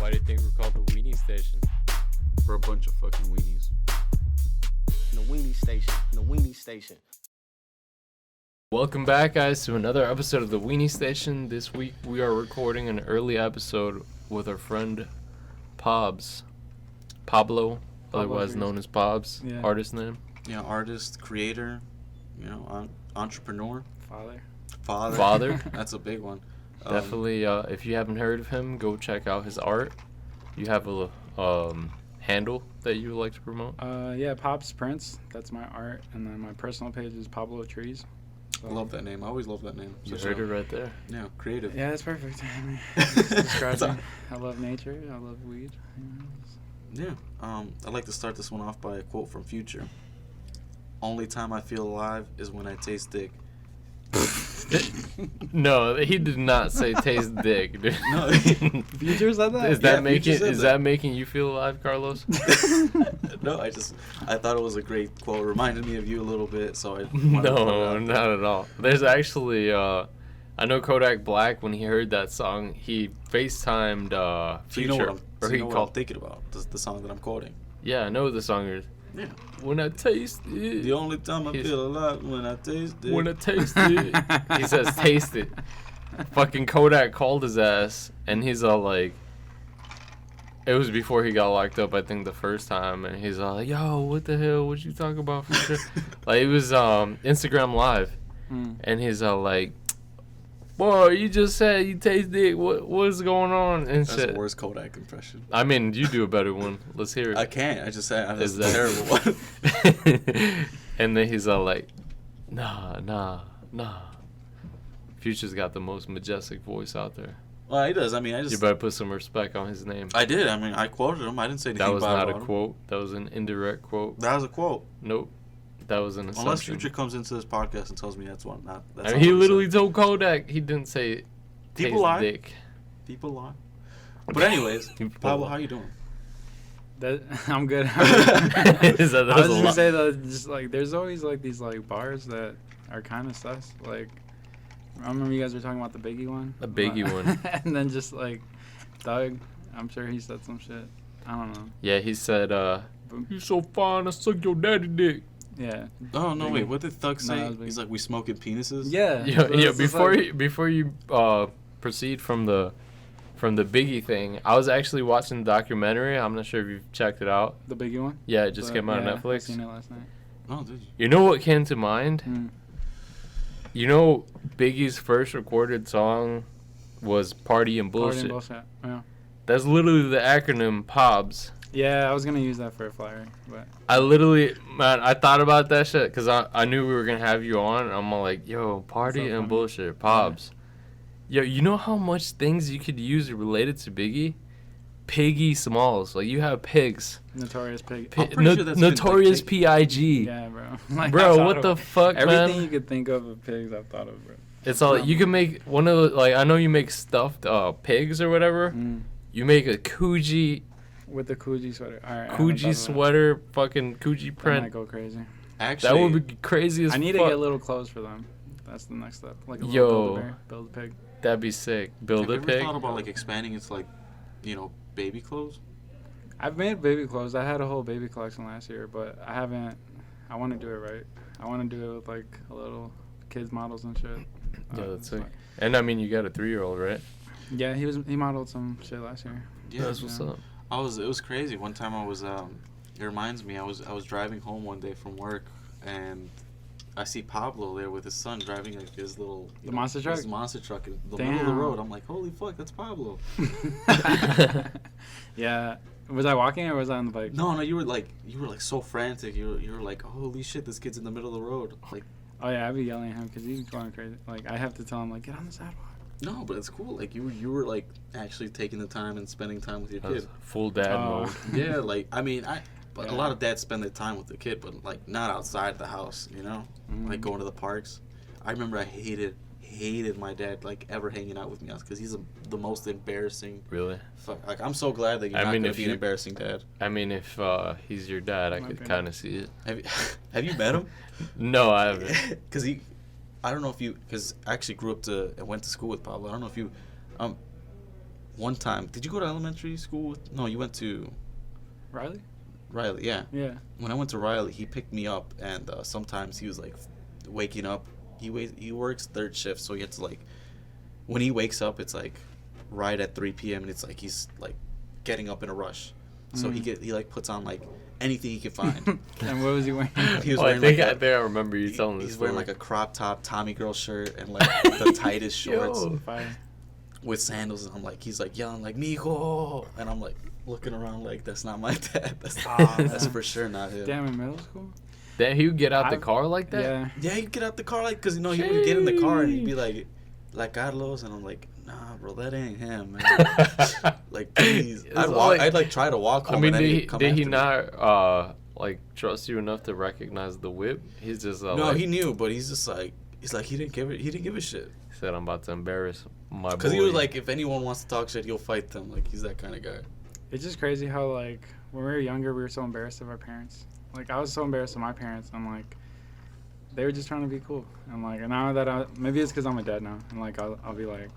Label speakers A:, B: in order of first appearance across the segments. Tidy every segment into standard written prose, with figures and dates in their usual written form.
A: Why do you think we're called the Weenie Station?
B: We're a bunch of fucking weenies.
C: In the Weenie Station. In the Weenie Station.
A: Welcome back, guys, to another episode of the Weenie Station. This week we are recording an early episode with our friend Pabs. Pablo, otherwise known as Pabs, artist name.
B: Yeah, artist, creator, entrepreneur.
A: Father.
B: That's a big one.
A: Definitely, if you haven't heard of him, go check out his art. You have a handle that you would like to promote?
D: Yeah, Pabs Prints. That's my art. And then my personal page is Pablo Trees. So.
B: I love that name. I always love that name.
A: You heard it right there.
B: Yeah, creative.
D: Yeah, that's perfect. Describing. I love nature. I love weed.
B: Yeah. I'd like to start this one off by a quote from Future. Only time I feel alive is when I taste dick.
A: No, he did not say taste dick, dude.
B: No,
D: Future said that.
A: Is that making you feel alive, Carlos?
B: No, I thought it was a great quote. It reminded me of you a little bit, so I.
A: No, not at all. There's actually, I know Kodak Black, when he heard that song, he FaceTimed Future.
B: So you know what I'm thinking about? The song that I'm quoting.
A: Yeah, I know the song is.
B: Yeah.
A: When I taste it.
B: The only time I feel alive when I taste it.
A: When I taste it. He says taste it. Fucking Kodak called his ass, and he's all like, it was before he got locked up, I think, the first time, and he's all like, yo, what the hell, what you talking about? Like, it was Instagram Live, and he's all like, boy, you just said you taste dick. What's going on? And
B: that's
A: shit.
B: The worst Kodak impression.
A: I mean, you do a better one. Let's hear it.
B: I can't. I just said that's a terrible one.
A: And then he's all like, nah. Future's got the most majestic voice out there.
B: Well, he does. I mean,
A: You better put some respect on his name.
B: I did. I mean, I quoted him. I didn't say anything
A: That was
B: bad
A: not
B: about
A: a quote. That was an indirect quote.
B: That was a quote.
A: Nope. That was an assumption.
B: Unless Future comes into this podcast and tells me that's one. That's
A: he literally told Kodak. He didn't say
B: people lie.
A: Dick.
B: People lie. But anyways, Pablo, how you doing?
D: I'm good.
A: I was
D: just gonna say that just like there's always like these like bars that are kind of sus. Like I remember you guys were talking about the Biggie one.
A: A Biggie one.
D: And then just like Doug, I'm sure he said some shit. I don't know.
A: Yeah, he said, "You so fine, I suck your daddy dick."
D: Yeah.
B: Oh no! Wait, what did Thug say? He's like, "We smoking penises."
D: Yeah.
A: Yeah. Before you proceed from the Biggie thing, I was actually watching the documentary. I'm not sure if you've checked it out.
D: The Biggie one.
A: Yeah, it just came out on Netflix.
D: I seen it last night.
B: Oh, did you?
A: You know what came to mind? You know, Biggie's first recorded song was "Party and Bullshit."
D: Yeah.
A: That's literally the acronym Pabs.
D: Yeah, I was gonna use that for a flyer, but
A: I thought about that shit because I knew we were gonna have you on. And I'm all like, yo, Party and Bullshit, Pabs. Yeah. Yo, you know how much things you could use related to Biggie? Piggy Smalls, like you have pigs.
D: Notorious Pig.
A: Notorious P.I.G.
D: Yeah, bro. Like,
A: bro, what the fuck, man?
D: Everything you could think of pigs, I've thought of, bro.
A: It's all you can make one of the, like, I know you make stuffed pigs or whatever. You make a Coogee.
D: With the Coogee sweater. All right.
A: Coogee sweater, fucking Coogee print.
D: That might go crazy.
B: Actually,
A: that would be crazy as fuck.
D: I need to get little clothes for them. That's the next step. Like a little build a pig.
A: That'd be sick. Build a pig.
B: Have you ever thought about like expanding into like, baby clothes?
D: I've made baby clothes. I had a whole baby collection last year, but I haven't. I want to do it right. I want to do it with like a little kids models and shit.
A: Yeah, that's sick. And I mean, you got a 3-year-old, right?
D: Yeah, he modeled some shit last year.
B: Yeah,
A: that's what's up.
B: It was crazy. One time I was it reminds me, I was driving home one day from work and I see Pablo there with his son driving like his little
D: monster truck.
B: His monster truck in the middle of the road. I'm like, holy fuck, that's Pablo.
D: Yeah. Was I walking or was I on the bike?
B: No, you were like so frantic. You were like, holy shit, this kid's in the middle of the road. Like,
D: oh yeah, I'd be yelling at him because he's going crazy. Like I have to tell him like, get on the sidewalk.
B: No, but it's cool. Like you were like actually taking the time and spending time with your kid.
A: Full dad mode.
B: Yeah, like I mean, a lot of dads spend their time with the kid, but like not outside the house. Like going to the parks. I remember I hated my dad like ever hanging out with me because he's the most embarrassing.
A: Really?
B: Like I'm so glad that you're not gonna be an embarrassing dad.
A: I mean, if he's your dad, I could kind of see it.
B: Have you met him?
A: No, I haven't.
B: Because I don't know if you, because I actually grew up and went to school with Pablo. I don't know if you, one time, did you go to elementary school? No, you went to
D: Riley?
B: Riley. Yeah.
D: Yeah.
B: When I went to Riley, he picked me up, and sometimes he was like waking up. He works third shift, so he gets like when he wakes up, it's like right at 3 p.m. and it's like he's like getting up in a rush. So he like puts on like anything he can find.
D: And what was he wearing?
B: He was
A: I
B: wearing
A: think
B: like
A: I remember you telling this.
B: He's wearing like a crop top Tommy girl shirt and like the tightest shorts
A: Yo.
D: Fire.
B: with sandals. And I'm like, he's like yelling like "Mijo," and I'm like looking around like that's not my dad. That's for sure not him.
D: Damn, in middle school?
A: That he would get out the car like that?
D: Yeah.
B: Yeah, he'd get out the car like, cause you know he would get in the car and he'd be like Carlos, and I'm like, nah, bro, that ain't him, man. Like, please, I'd like try to walk home.
A: I mean,
B: and then he'd
A: did
B: come
A: he
B: after me.
A: not like trust you enough to recognize the whip? He's just
B: No,
A: like,
B: he knew, but he's just like, he didn't give a shit.
A: he said, I'm about to embarrass my boy.
B: Cause he was like, if anyone wants to talk shit, he'll fight them. Like, he's that kind of guy.
D: It's just crazy how, like, when we were younger, we were so embarrassed of our parents. Like, I was so embarrassed of my parents. I'm like, they were just trying to be cool. And, like, now that maybe it's because I'm a dad now. And, like, I'll be like,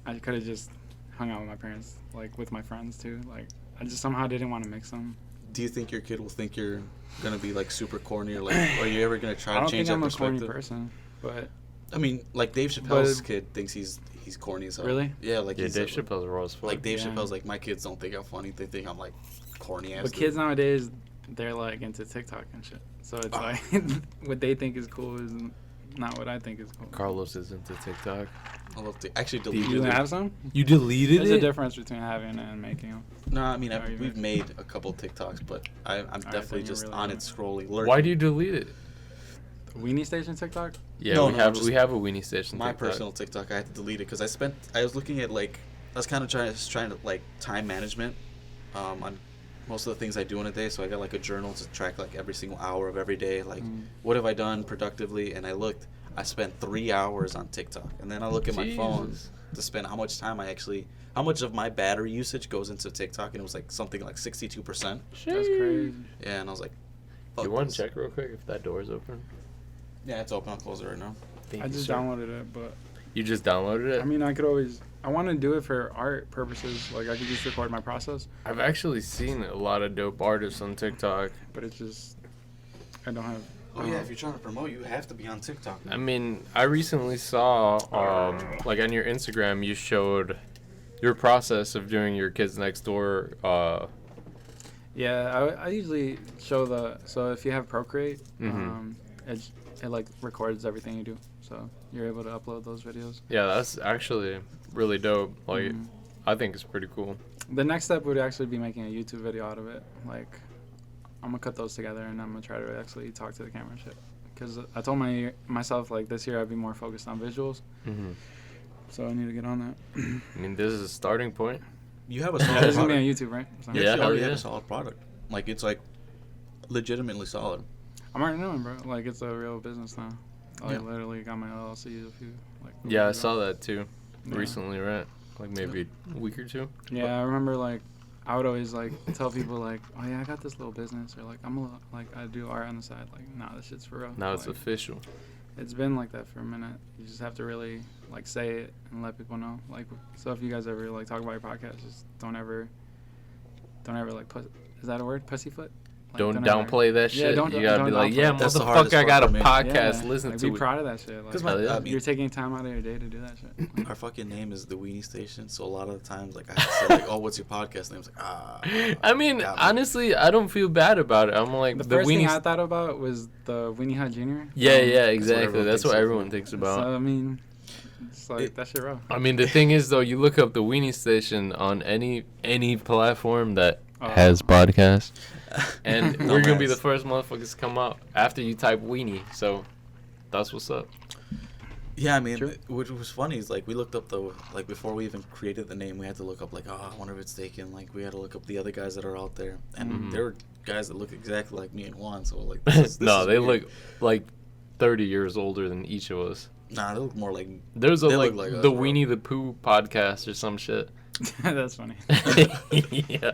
D: I could have just hung out with my parents, like, with my friends, too. Like, I just somehow didn't want to mix them.
B: Do you think your kid will think you're gonna be like super corny, or like, are you ever gonna try
D: I
B: to
D: don't
B: change
D: think
B: that
D: I'm a
B: perspective?
D: corny person, but
B: I mean, like Dave Chappelle's kid thinks he's corny as hell.
D: Really?
B: Yeah, like
A: yeah,
B: he's
A: Dave Chappelle's raw as fuck.
B: like Dave
D: Yeah.
B: Chappelle's like, my kids don't think I'm funny. They think I'm like corny ass.
D: but kids nowadays, they're, like, into TikTok and shit. So it's like, what they think is cool is not what I think is cool.
A: Carlos is into TikTok.
B: I love to actually
D: Do
B: deleted
D: you
B: it.
D: have some?
A: You deleted
D: There's a difference between having it and making them.
B: No, I mean
D: Or you
B: we've
D: made-
B: made a couple TikToks, but I'm definitely
D: then you're
B: just
D: really
B: on
D: on
B: it
D: it.
B: scrolling. Lurking.
A: Why do you delete it?
D: Weenie Station TikTok?
A: Yeah,
B: No,
A: we
B: no,
A: have
B: just
A: we have a Weenie Station.
B: my
A: TikTok.
B: personal TikTok? I had to delete it because I was looking at like I was kind of trying to like time management on most of the things I do in a day. So I got like a journal to track like every single hour of every day. Like what have I done productively? And I spent 3 hours on TikTok, and then I look at my phone
A: Jesus.
B: to spend how much of my battery usage goes into TikTok, and it was like something like 62%.
D: That's crazy.
B: Yeah, and I was like,
A: You
B: fuck
A: want
B: this.
A: to check real quick if that door is open?
B: Yeah, it's open. I'll close it right now.
A: Thank
D: I
A: you,
D: just
A: sir.
D: downloaded it, but
A: You just downloaded it?
D: I mean, I want to do it for art purposes. Like, I could just record my process,
A: I've actually seen a lot of dope artists on TikTok.
D: but it's just, I don't have.
B: Oh yeah, if you're trying to promote, you have to be on TikTok.
A: I mean, I recently saw, like on your Instagram, you showed your process of doing your Kids Next Door.
D: Yeah, I usually show so if you have Procreate,
A: Mhm.
D: it like records everything you do. So you're able to upload those videos.
A: Yeah, that's actually really dope. Like,
D: Mhm.
A: I think it's pretty cool.
D: The next step would actually be making a YouTube video out of it. Like, I'm gonna cut those together and I'm gonna try to actually talk to the camera and shit. Because I told myself like this year I'd be more focused on visuals.
A: Hmm
D: So I need to get on that.
A: I mean, this is a starting point.
B: You have a
D: Yeah,
B: solid
D: this is gonna be
B: product.
D: on YouTube, right? So
B: You
A: Yeah,
B: actually already
A: hell
B: have
A: yeah.
B: a solid product. Like it's like legitimately solid.
D: I'm already knowing, bro. Like, it's a real business now. I
B: Yeah.
D: literally got my LLC a few like.
A: Yeah, I
D: weeks
A: saw
D: ago.
A: that too
D: Yeah.
A: recently, right? Like maybe a week or two.
D: Yeah, I remember like I would always like tell people like, oh yeah, I got this little business, or like I do art on the side. Like, nah, this shit's for real.
A: Now it's
D: Like,
A: official.
D: It's been like that for a minute. You just have to really like say it and let people know. Like, so if you guys ever like talk about your podcast, just don't ever like is that a word? Pussyfoot? Like,
A: Don't
D: ever-
A: downplay that
D: Yeah,
A: shit.
D: don't-
A: You gotta
D: don't
A: be like,
D: downplay
A: yeah,
D: it.
B: That's the
A: motherfucker,
B: hardest
A: I got a
B: part for me.
A: podcast.
D: Yeah,
A: Listen
D: like,
A: to
D: be
A: it.
D: proud of that shit. Like,
B: 'Cause
A: Hell yeah.
D: you're taking time out of your day to do that shit. Like,
B: Our fucking name is the Weenie Station, so a lot of the times like I have to say like, oh, what's your podcast name? It's like
A: I mean,
B: got me.
A: honestly, I don't feel bad about it. I'm like,
D: the
A: the
D: first thing
A: Weenie.
D: I thought about was the Weenie Hut Jr.
A: Yeah, yeah,
B: what
A: exactly.
B: everyone
A: That's what
B: thinks of.
A: everyone thinks about.
D: So I mean, it's like
B: It-
D: that shit raw.
A: I mean, the thing is, though, you look up the Weenie Station on any platform that
D: Oh.
A: has podcasts, and
B: No
A: we're gonna be
B: ads.
A: the first motherfuckers to come up after you type Weenie. So that's what's up.
B: Yeah, I mean,
D: True.
B: what was funny is like we looked up like before we even created the name, we had to look up like, oh, I wonder if it's taken. Like we had to look up the other guys that are out there, and
A: Mhm.
B: there were guys that look exactly like me and Juan. So like, this
A: No,
B: is
A: they
B: weird.
A: look like 30 years older than each of us.
B: Nah, they look more like.
A: There's a
B: They
A: like,
B: look like us,
A: the
B: bro.
A: Weenie the Pooh podcast or some shit.
D: That's funny.
A: Yeah.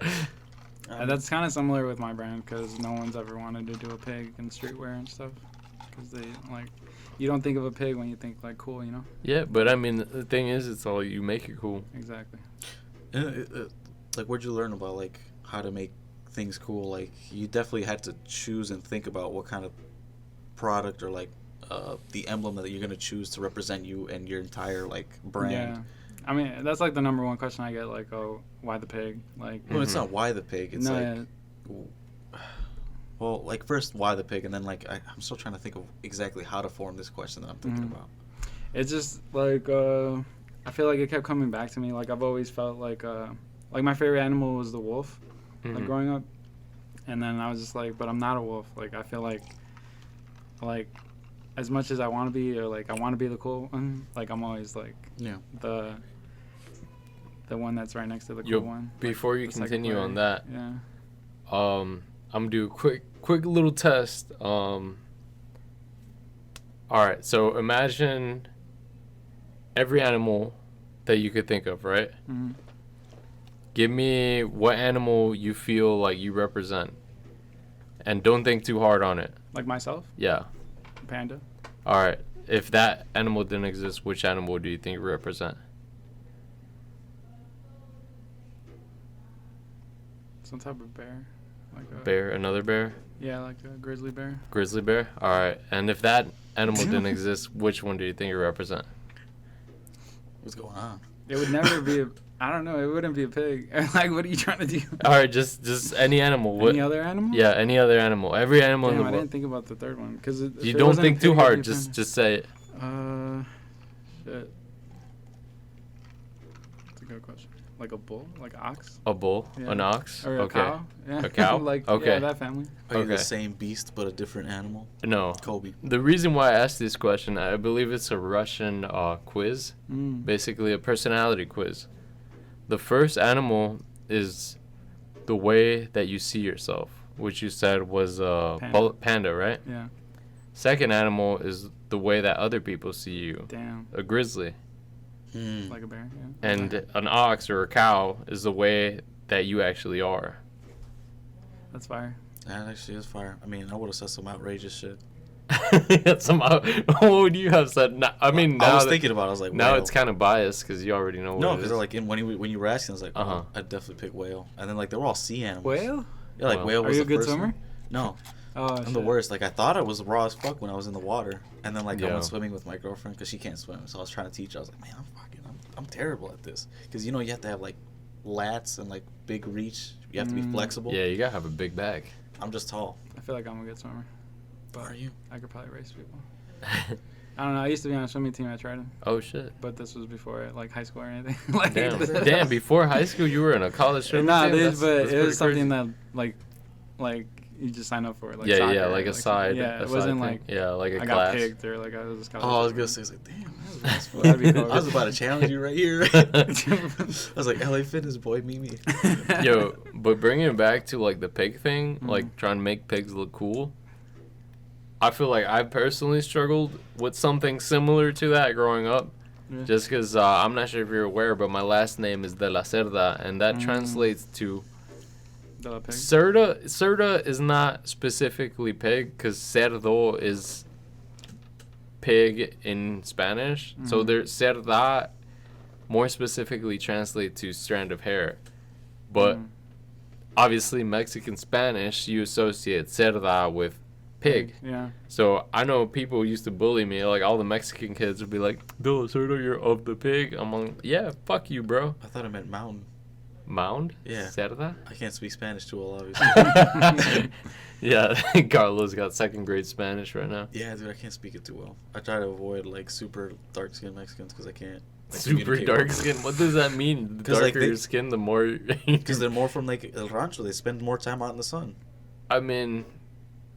D: And that's kind of similar with my brand because no one's ever wanted to do a pig and streetwear and stuff because they like you don't think of a pig when you think like cool, you know?
A: Yeah, but I mean, the thing is, it's all you make it cool.
D: Exactly.
B: Like, where'd you learn about like how to make things cool? Like, you definitely had to choose and think about what kind of product or like the emblem that you're gonna choose to represent you and your entire like brand.
D: Yeah. I mean, that's like the number one question I get. Like, oh, why the pig? Like,
B: Well, it's not why the pig. It's
D: no,
B: well, like first why the pig, and then like I'm still trying to think of exactly how to form this question that I'm thinking about.
D: it's just like I feel like it kept coming back to me. Like I've always felt like my favorite animal was the wolf, like growing up, and then I was just like, but I'm not a wolf. Like I feel like as much as I want to be, or like I want to be the cool one, like I'm always like the one that's right next to the cool one.
A: Before you continue on that,
D: yeah.
A: I'm gonna do a quick little test. All right, so imagine every animal that you could think of, right?
D: Mm-hmm.
A: Give me what animal you feel like you represent, and don't think too hard on it.
D: Like myself?
A: Yeah.
D: Panda.
A: All right. If that animal didn't exist, which animal do you think you represent?
D: Some type of bear. Like a
A: Bear, another bear?
D: Yeah, like a grizzly bear.
A: Grizzly bear? All right. And if that animal didn't exist, which one do you think you represent?
B: What's going on?
D: It would never be I don't know. It wouldn't be a pig. Like, what are you trying to do?
A: All right, just any animal.
D: Any other animal?
A: Yeah, any other animal. Every animal in
D: Damn,
A: the
D: I
A: world.
D: didn't think about the third one because
A: You don't think too hard. Just say it.
D: Shit. That's a good question. Like a bull, like an ox.
A: A bull,
D: Yeah.
A: an ox.
D: Or a
A: Okay.
D: cow. Yeah.
A: A cow?
D: Like
A: Okay.
D: yeah, that family.
B: Are you the
A: Okay.
B: same beast but a different animal?
A: No.
B: Kobe.
A: The reason why I asked this question, I believe it's a Russian quiz, basically a personality quiz. The first animal is the way that you see yourself, which you said was panda, right?
D: Yeah.
A: Second animal is the way that other people see you,
D: Damn.
A: a grizzly.
D: Like a bear. Yeah.
A: And an ox or a cow is the way that you actually are.
D: That's fire.
B: That actually is fire. I mean, I would have said some outrageous shit.
A: Somehow, what would you have said? No, I mean, now
B: I was thinking about it. I was like,
A: now
B: whale.
A: it's kind of biased because you already know what
B: No,
A: it
B: because
A: is.
B: like when you were asking, I was like, oh, I'd definitely pick whale. And then like they were all sea animals.
D: Whale?
B: Yeah, like
A: Wow.
B: whale
D: Are
B: was
D: you a
B: the
D: good
B: first
D: swimmer?
B: one. No,
D: Oh,
B: I'm the worst. Like I thought I was raw as fuck when I was in the water, and then like I
A: Yeah.
B: went swimming with my girlfriend because she can't swim. So I was trying to teach her. I was like, man, I'm terrible at this because you know you have to have like lats and like big reach. You have to be flexible.
A: Yeah, you gotta have a big bag.
B: I'm just tall.
D: I feel like I'm a good swimmer. But
B: Are you?
D: I could probably race people. I don't know. I used to be on a swimming team at Trident,
A: Oh shit!
D: but this was before like high school or anything. Like,
A: Damn, before high school, you were in a college swimming
D: Nah,
A: team?
D: dude, but
A: That's
D: it was
A: pretty
D: something
A: crazy.
D: that like you just sign up for. Like
A: Yeah,
D: soccer,
A: yeah, like a side.
D: Yeah,
A: a
D: it
A: side
D: wasn't
A: thing.
D: like
A: yeah, like a
D: I
A: class.
D: got picked or like I was a scholarship.
B: Oh, I was gonna say, I was like, damn, that's
D: Well, that'd be cool.
B: I was about to challenge you right here. I was like, LA Fitness boy, meet me.
A: Yo, but bringing it back to like the pig thing, like trying to make pigs look cool. I feel like I personally struggled with something similar to that growing up.
D: Yeah.
A: Just because I'm not sure if you're aware, but my last name is De La Cerda, and that translates to
D: The pig.
A: Cerda. Cerda is not specifically pig, because cerdo is pig in Spanish. So there, cerda more specifically translate to strand of hair. But obviously Mexican Spanish, you associate cerda with pig.
D: Yeah.
A: So I know people used to bully me, like all the Mexican kids would be like, "Dude, cerdo, you're of the pig." I'm like, yeah, fuck you, bro.
B: I thought it meant mountain.
A: Mound?
B: Yeah.
A: Cerda?
B: I can't speak Spanish too well, obviously.
A: Yeah, Carlos got second grade Spanish right now.
B: Yeah, dude, I can't speak it too well. I try to avoid like super dark skinned Mexicans because I can't. Like,
A: Super
B: communicate
A: dark
B: well.
A: skin. What does that mean? The
B: 'Cause,
A: darker
B: like, they-
A: your skin, the more.
B: Because they're more from like El Rancho. They spend more time out in the sun.
A: I mean,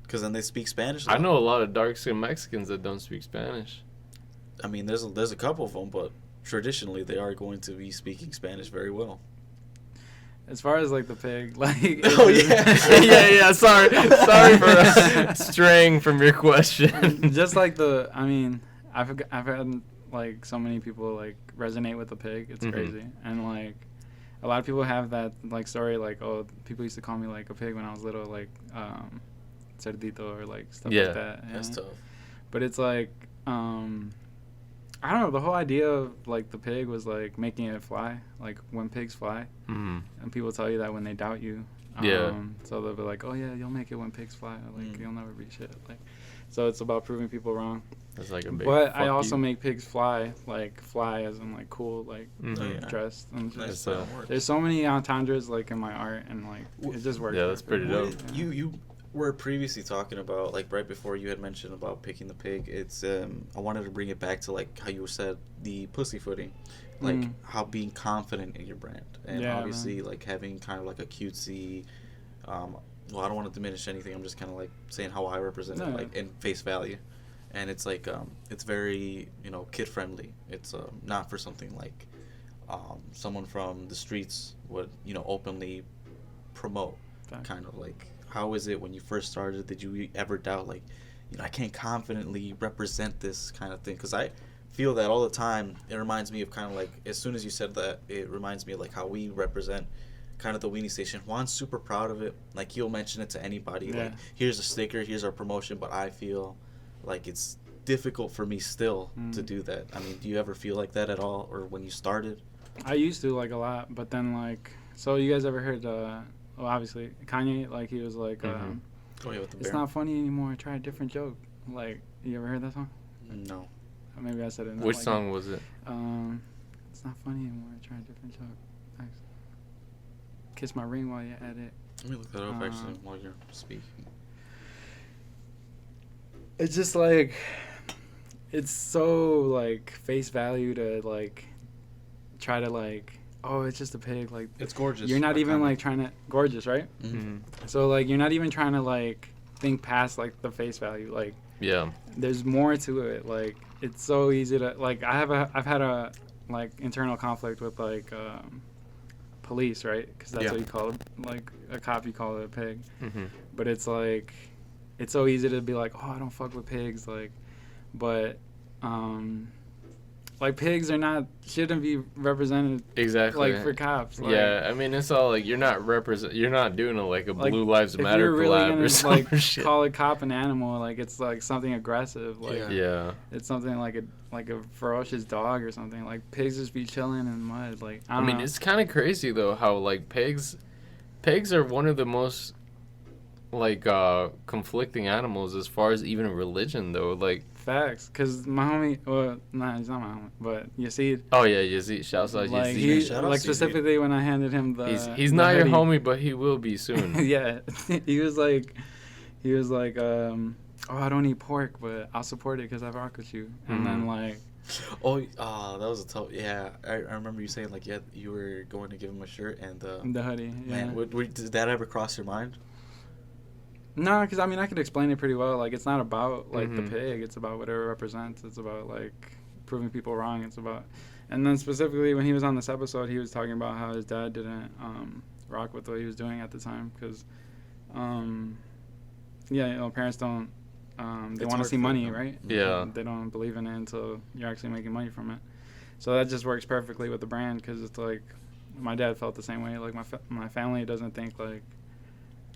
B: Because then they speak Spanish.
A: I know a lot of dark skinned Mexicans that don't speak Spanish.
B: I mean, there's a couple of them, but traditionally they are going to be speaking Spanish very well.
D: As far as like the pig, like
B: Oh, yeah.
A: yeah. Sorry for straying from your question.
D: just like I mean, I've had like so many people like resonate with the pig. It's crazy, and like a lot of people have that like story. Like, oh, people used to call me like a pig when I was little, like cerdito or like stuff
A: Yeah.
D: like that.
B: That's
D: yeah.
B: tough.
D: But it's like I don't know. The whole idea of like the pig was like making it fly, like when pigs fly,
A: Mm-hmm.
D: and people tell you that when they doubt you.
A: Yeah.
D: So they'll be like, "Oh yeah, you'll make it when pigs fly. Like you'll never be shit." Like, so it's about proving people wrong.
A: That's like a big.
D: But I
A: fuck
D: also
A: you.
D: make pigs fly, like fly as in like cool, like
A: Mhm.
B: Yeah.
D: dressed. And
B: Nice
D: just,
B: play on words.
D: there's so many entendres like in my art, and like it just works.
A: Yeah, that's pretty dope.
D: perfect.
B: You were previously talking about, like, right before you had mentioned about picking the pig. It's I wanted to bring it back to like how you said the pussyfooting, like how being confident in your brand, and
D: Yeah,
B: obviously like having kind of like a cutesy. Well, I don't want to diminish anything. I'm just kind of like saying how I represent it,
D: No.
B: like in face value, and it's like it's very kid friendly. It's not for something like someone from the streets would openly promote.
D: Fact.
B: Kind of like, how is it when you first started? Did you ever doubt like, I can't confidently represent this kind of thing? Because I feel that all the time. It reminds me of kind of like, as soon as you said that, it reminds me of like how we represent kind of the Weenie Station. Juan's super proud of it. Like, he'll mention it to anybody.
D: Yeah.
B: Like, here's a sticker, here's our promotion. But I feel like it's difficult for me still to do that. I mean, do you ever feel like that at all, or when you started?
D: I used to like a lot, but then like, so you guys ever heard? Well, obviously Kanye, like he was like,
A: Mhm.
B: Oh yeah, with the
D: it's
B: bear.
D: not funny anymore. Try a different joke. Like, you ever heard that song?
B: No.
D: Or maybe I said it. Not
A: Which
D: like
A: song was it?
D: It's not funny anymore. Try a different joke. Thanks. Kiss my ring while you're at it.
B: Let me look that up actually while you're speaking.
D: It's just like, it's so like face value to like try to like, oh, it's just a pig. Like,
B: It's gorgeous.
D: you're not even like trying to, gorgeous, right?
B: Mm-hmm.
D: So like you're not even trying to like think past like the face value. Like,
A: Yeah.
D: there's more to it. Like, it's so easy to like. I've had a like internal conflict with like police, right? Because that's
B: Yeah.
D: what you call it. Like a cop, you call it a pig.
A: Mm-hmm.
D: But it's like, it's so easy to be like, oh, I don't fuck with pigs. Like, but like pigs shouldn't be represented
A: Exactly.
D: like for cops. Like,
A: Yeah, I mean, it's all like you're not doing like a
D: Like,
A: Blue Lives
D: if
A: Matter
D: you're really
A: collab
D: gonna
A: or some
D: like
A: shit.
D: call a cop an animal, like it's like something aggressive. Like,
B: Yeah.
A: Yeah.
D: it's something like a ferocious dog or something. Like pigs just be chilling in mud. Like I
A: I
D: don't
A: mean,
D: know.
A: it's kind of crazy though how like pigs are one of the most like conflicting animals as far as even religion though. Like,
D: Facts. Cause my homie, well, nah, he's not my homie, but Yazid.
A: oh yeah, Yazid, shouts out
D: Like
A: Yazid.
D: he,
B: Shout out
D: like
B: Yazid.
D: specifically when I handed him the.
A: He's
D: the
A: not your
D: hoodie.
A: homie, but he will be soon.
D: Yeah, he was like, oh, I don't eat pork, but I'll support it because I rock with you. And then
A: Mhm.
D: like,
B: Oh, that was a tough. Yeah, I remember you saying like, you were going to give him a shirt, and
D: the hoodie. Yeah.
B: man, did that ever cross your mind?
D: No, because I mean I could explain it pretty well. Like it's not about like
A: Mhm.
D: the pig. It's about what it represents. It's about like proving people wrong. It's about, and then specifically when he was on this episode, he was talking about how his dad didn't rock with what he was doing at the time because, parents don't. They
B: It's
D: want
B: hard
D: to see
B: for
D: money,
B: them.
D: right?
A: Yeah.
D: They don't believe in it until you're actually making money from it. So that just works perfectly with the brand because it's like, my dad felt the same way. Like my family doesn't think like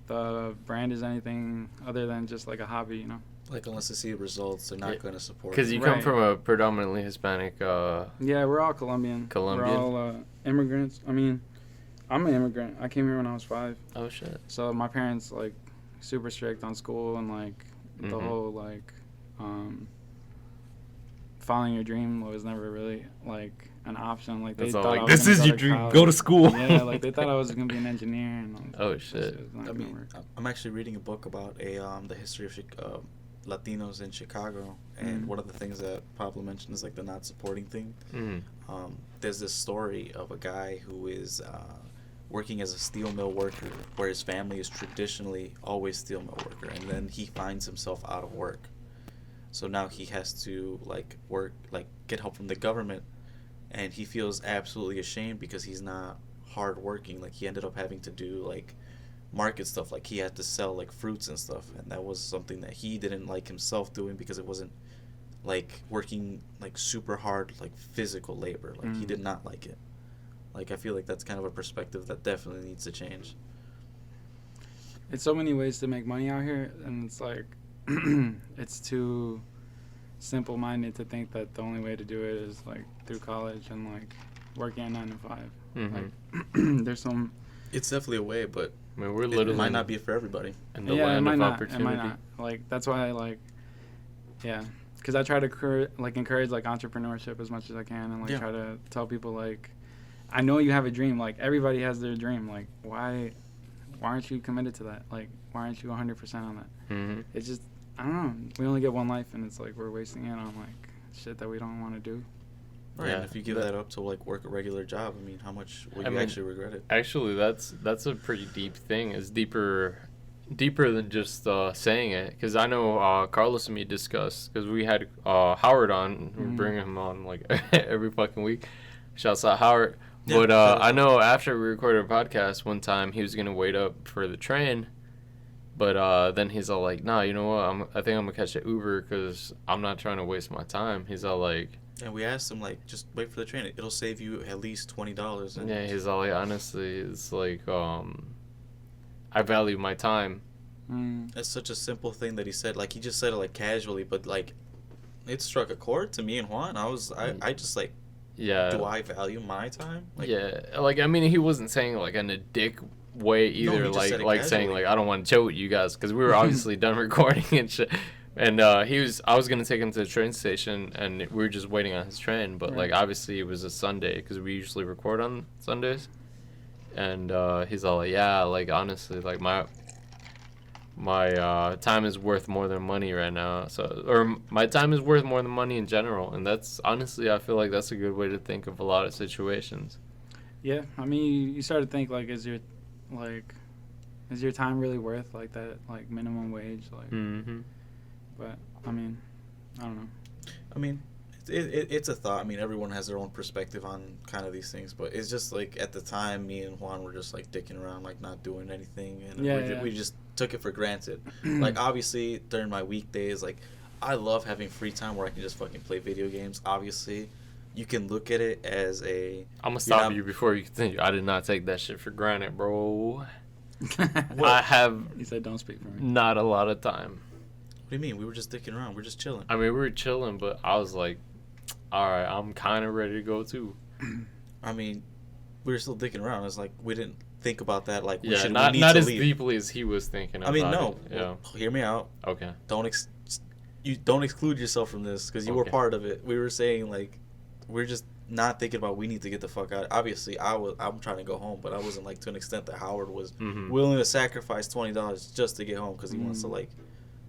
D: the brand is anything other than just like a hobby, you know.
B: Like, unless they see results, they're not
A: Yeah.
B: going to support.
A: Because
B: it.
A: you come
D: Right.
A: from a predominantly Hispanic.
D: Yeah, we're all Colombian.
A: Colombian?
D: We're all immigrants. I mean, I'm an immigrant. I came here when I was 5.
A: Oh shit.
D: So my parents like super strict on school and like the
A: Mhm.
D: whole like following your dream was never really like an option. Like they
A: It's all
D: thought
A: like,
D: I was
A: this
D: gonna
A: is
D: go
A: your
D: to
A: dream.
D: college.
A: Go to school.
D: Yeah, like they thought I was gonna be an engineer. And
A: Oh,
D: that
A: shit.
D: was not
B: I
D: gonna
B: mean,
D: work.
B: I'm actually reading a book about the history of Latinos in Chicago, and
D: Mhm.
B: one of the things that Pablo mentioned is like the not supporting thing.
A: Mm.
B: There's this story of a guy who is working as a steel mill worker, where his family is traditionally always steel mill worker, and then he finds himself out of work. So now he has to like work, like get help from the government, and he feels absolutely ashamed because he's not hard working. Like, he ended up having to do like market stuff, like he had to sell like fruits and stuff, and that was something that he didn't like himself doing because it wasn't like working like super hard, like physical labor. Like, he did not like it. Like, I feel like that's kind of a perspective that definitely needs to change.
D: It's so many ways to make money out here, and it's like it's too simple-minded to think that the only way to do it is like through college and like working at 9 to 5. Like there's some.
B: It's definitely a way, but
A: I mean, we're literally
B: it might not be for everybody.
A: in the
D: Yeah, it
A: land
D: might
A: of
D: not.
A: opportunity.
D: It might not. Like that's why because I try to encourage like entrepreneurship as much as I can, and like try to tell people like, I know you have a dream. Like everybody has their dream. Like why aren't you committed to that? Like why aren't you 100% on that?
A: Mm-hmm.
D: It's just I don't know. We only get one life, and it's like we're wasting it on like shit that we don't want to do.
B: Right,
A: Yeah,
B: and if you give that up to like work a regular job, I mean, how much will you actually regret it?
A: Actually, that's a pretty deep thing. It's deeper than just saying it. Because I know Carlos and me discussed, because we had Howard on. We bring him on like every fucking week. Shouts out Howard.
B: Yeah,
A: But I know after we recorded a podcast one time, he was gonna wait up for the train. But then he's all like, "Nah, you know what? I think I'm gonna catch an Uber because I'm not trying to waste my time." He's all like.
B: And we asked him, like, just wait for the train. It'll save you at least $20. And
A: Yeah, he's all like, honestly, it's like, I value my time.
B: That's such a simple thing that he said. Like, he just said it, like, casually, but, like, it struck a chord to me and Juan. I just, like,
A: Yeah.
B: do I value my time? Like,
A: Yeah. Like, I mean, he wasn't saying, like, in a dick way either.
B: he just said it
A: like saying,
B: casually.
A: like, I don't want to chill with you guys because we were obviously done recording and shit. And I was going to take him to the train station, and we were just waiting on his train. But, like, obviously it was a Sunday because we usually record on Sundays. And he's all like, yeah, like, honestly, like, my time is worth more than money right now. Or my time is worth more than money in general. And that's, honestly, I feel like that's a good way to think of a lot of situations.
D: Yeah, I mean, you start to think, like, is your time really worth, like, that, like, minimum wage? Like, But, I mean, I don't know.
B: I mean, it's a thought. I mean, everyone has their own perspective on kind of these things, but it's just like at the time, me and Juan were just like dicking around, like not doing anything, and we just took it for granted. Like, obviously, during my weekdays, like, I love having free time where I can just fucking play video games. Obviously, you can look at it as a.
A: I'm gonna stop you before you continue. I did not take that shit for granted, bro.
B: What?
A: I have.
D: He said, "Don't speak for me."
A: Not a lot of time.
B: What do you mean? We were just dicking around. We're just chilling.
A: I mean, we were chilling, but I was like, all right, I'm kind of ready to go too.
B: I mean, we were still dicking around. It's like we didn't think about that. Like, we
A: not
B: need to
A: as
B: leave.
A: deeply as he was thinking about
B: I mean, no.
A: it. Yeah.
B: Hear me out.
A: Okay.
B: You don't exclude yourself from this because you were part of it. We were saying, like, we're just not thinking about we need to get the fuck out. Obviously, I'm trying to go home, but I wasn't like to an extent that Howard was willing to sacrifice $20 just to get home because he wants to like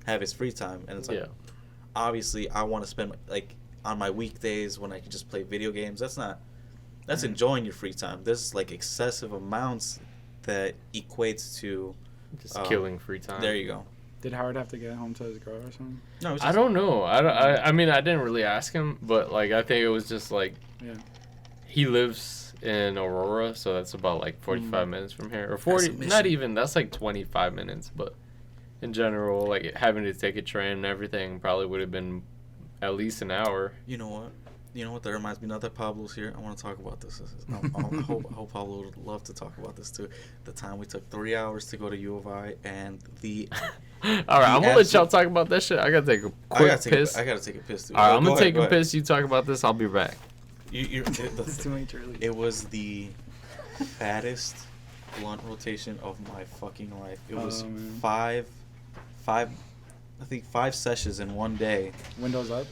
B: have his free time. And it's like, obviously, I want to spend like on my weekdays when I can just play video games. That's enjoying your free time. There's like excessive amounts that equates to
A: just killing free time.
B: There you go.
D: Did Howard have to get home to his girl or something?
B: No,
A: I don't know. I mean, I didn't really ask him, but like I think it was just like he lives in Aurora, so that's about like 45 minutes from here, or 40. Not even. That's like 25 minutes, but in general, like having to take a train and everything probably would have been at least an hour.
B: You know what? That reminds me. Now that Pablo's here, I want to talk about this. I hope Pablo would love to talk about this too. The time we took 3 hours to go to U of I and the.
A: All right, I'm gonna let y'all talk about that shit. I gotta take a quick piss.
B: I gotta take a piss too.
A: All right, I'm gonna take a piss. You talk about this. I'll be back.
D: It's too late, Charlie.
B: It was the fattest blunt rotation of my fucking life. It was five, I think 5 sessions in one day.
D: Windows up?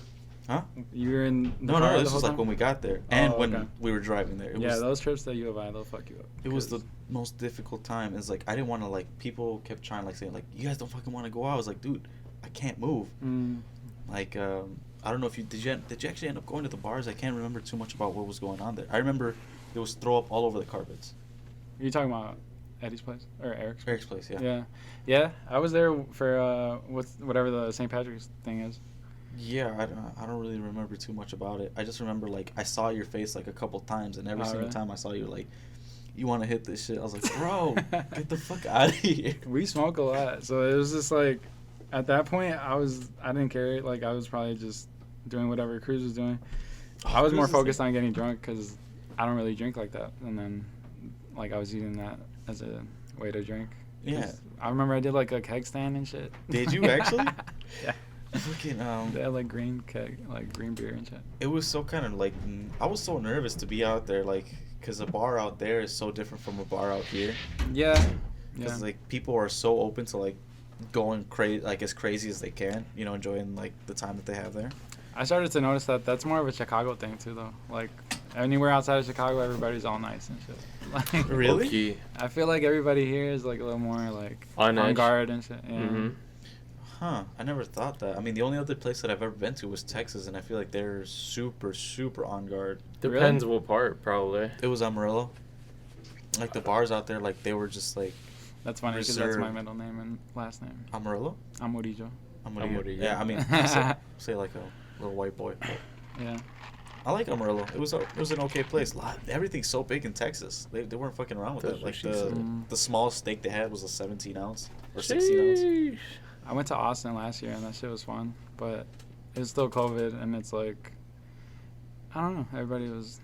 B: Huh?
D: You were in the
B: No,
D: car
B: this was like when we got there and when we were driving there.
D: Those trips to U of I, they'll fuck you up.
B: It was the most difficult time. It's like I didn't want to like people kept trying like saying like you guys don't fucking want to go out. I was like, dude, I can't move. Like I don't know if did you actually end up going to the bars? I can't remember too much about what was going on there. I remember there was throw up all over the carpets.
D: Are you talking about Eddie's place or Eric's place?
B: Eric's place, yeah.
D: Yeah. I was there for whatever the St. Patrick's thing is.
B: Yeah, I don't really remember too much about it. I just remember like I saw your face like a couple times, and every single time I saw you like, you want to hit this shit. I was like, bro, get the fuck out of here.
D: We smoke a lot, so it was just like, at that point I didn't care. Like I was probably just doing whatever Cruz was doing. I was more focused on getting drunk because I don't really drink like that, and then like I was using that as a way to drink.
B: Yeah,
D: I remember I did like a keg stand and shit.
B: Did you actually?
D: Yeah.
E: Fucking
D: They had like green keg, like green beer and shit.
E: it was so kind of like I was so nervous to be out there, like, because a bar out there is so different from a bar out here.
D: Yeah.
E: Because like people are so open to like going crazy, like as crazy as they can, you know, enjoying like the time that they have there.
D: I started to notice that that's more of a Chicago thing too, though. Like anywhere outside of Chicago, everybody's all nice and shit. Like,
E: Really?
A: Low-key.
D: I feel like everybody here is like a little more like
A: On
D: on
A: edge.
D: guard and shit. Yeah.
A: Mm-hmm.
E: Huh? I never thought that. I mean, the only other place that I've ever been to was Texas, and I feel like they're super, super on guard.
A: Depends what part, probably.
E: It was Amarillo. Like the bars out there, like they were just like
D: That's funny because that's my
E: Reserved.
D: middle name and last name.
E: Amarillo.
D: Amurillo.
E: Amarillo.
A: Amarillo.
E: Yeah, I mean, say like a little white boy. But
D: Yeah.
E: I like Amarillo. It was an okay place. Everything's so big in Texas. They weren't fucking around with
A: That's
E: that.
A: what
E: Like
A: she said.
E: the smallest steak they had was a 17 ounce or 16 ounce.
A: Sheesh.
D: I went to Austin last year and that shit was fun, but it's still COVID and it's like, I don't know. Everybody was.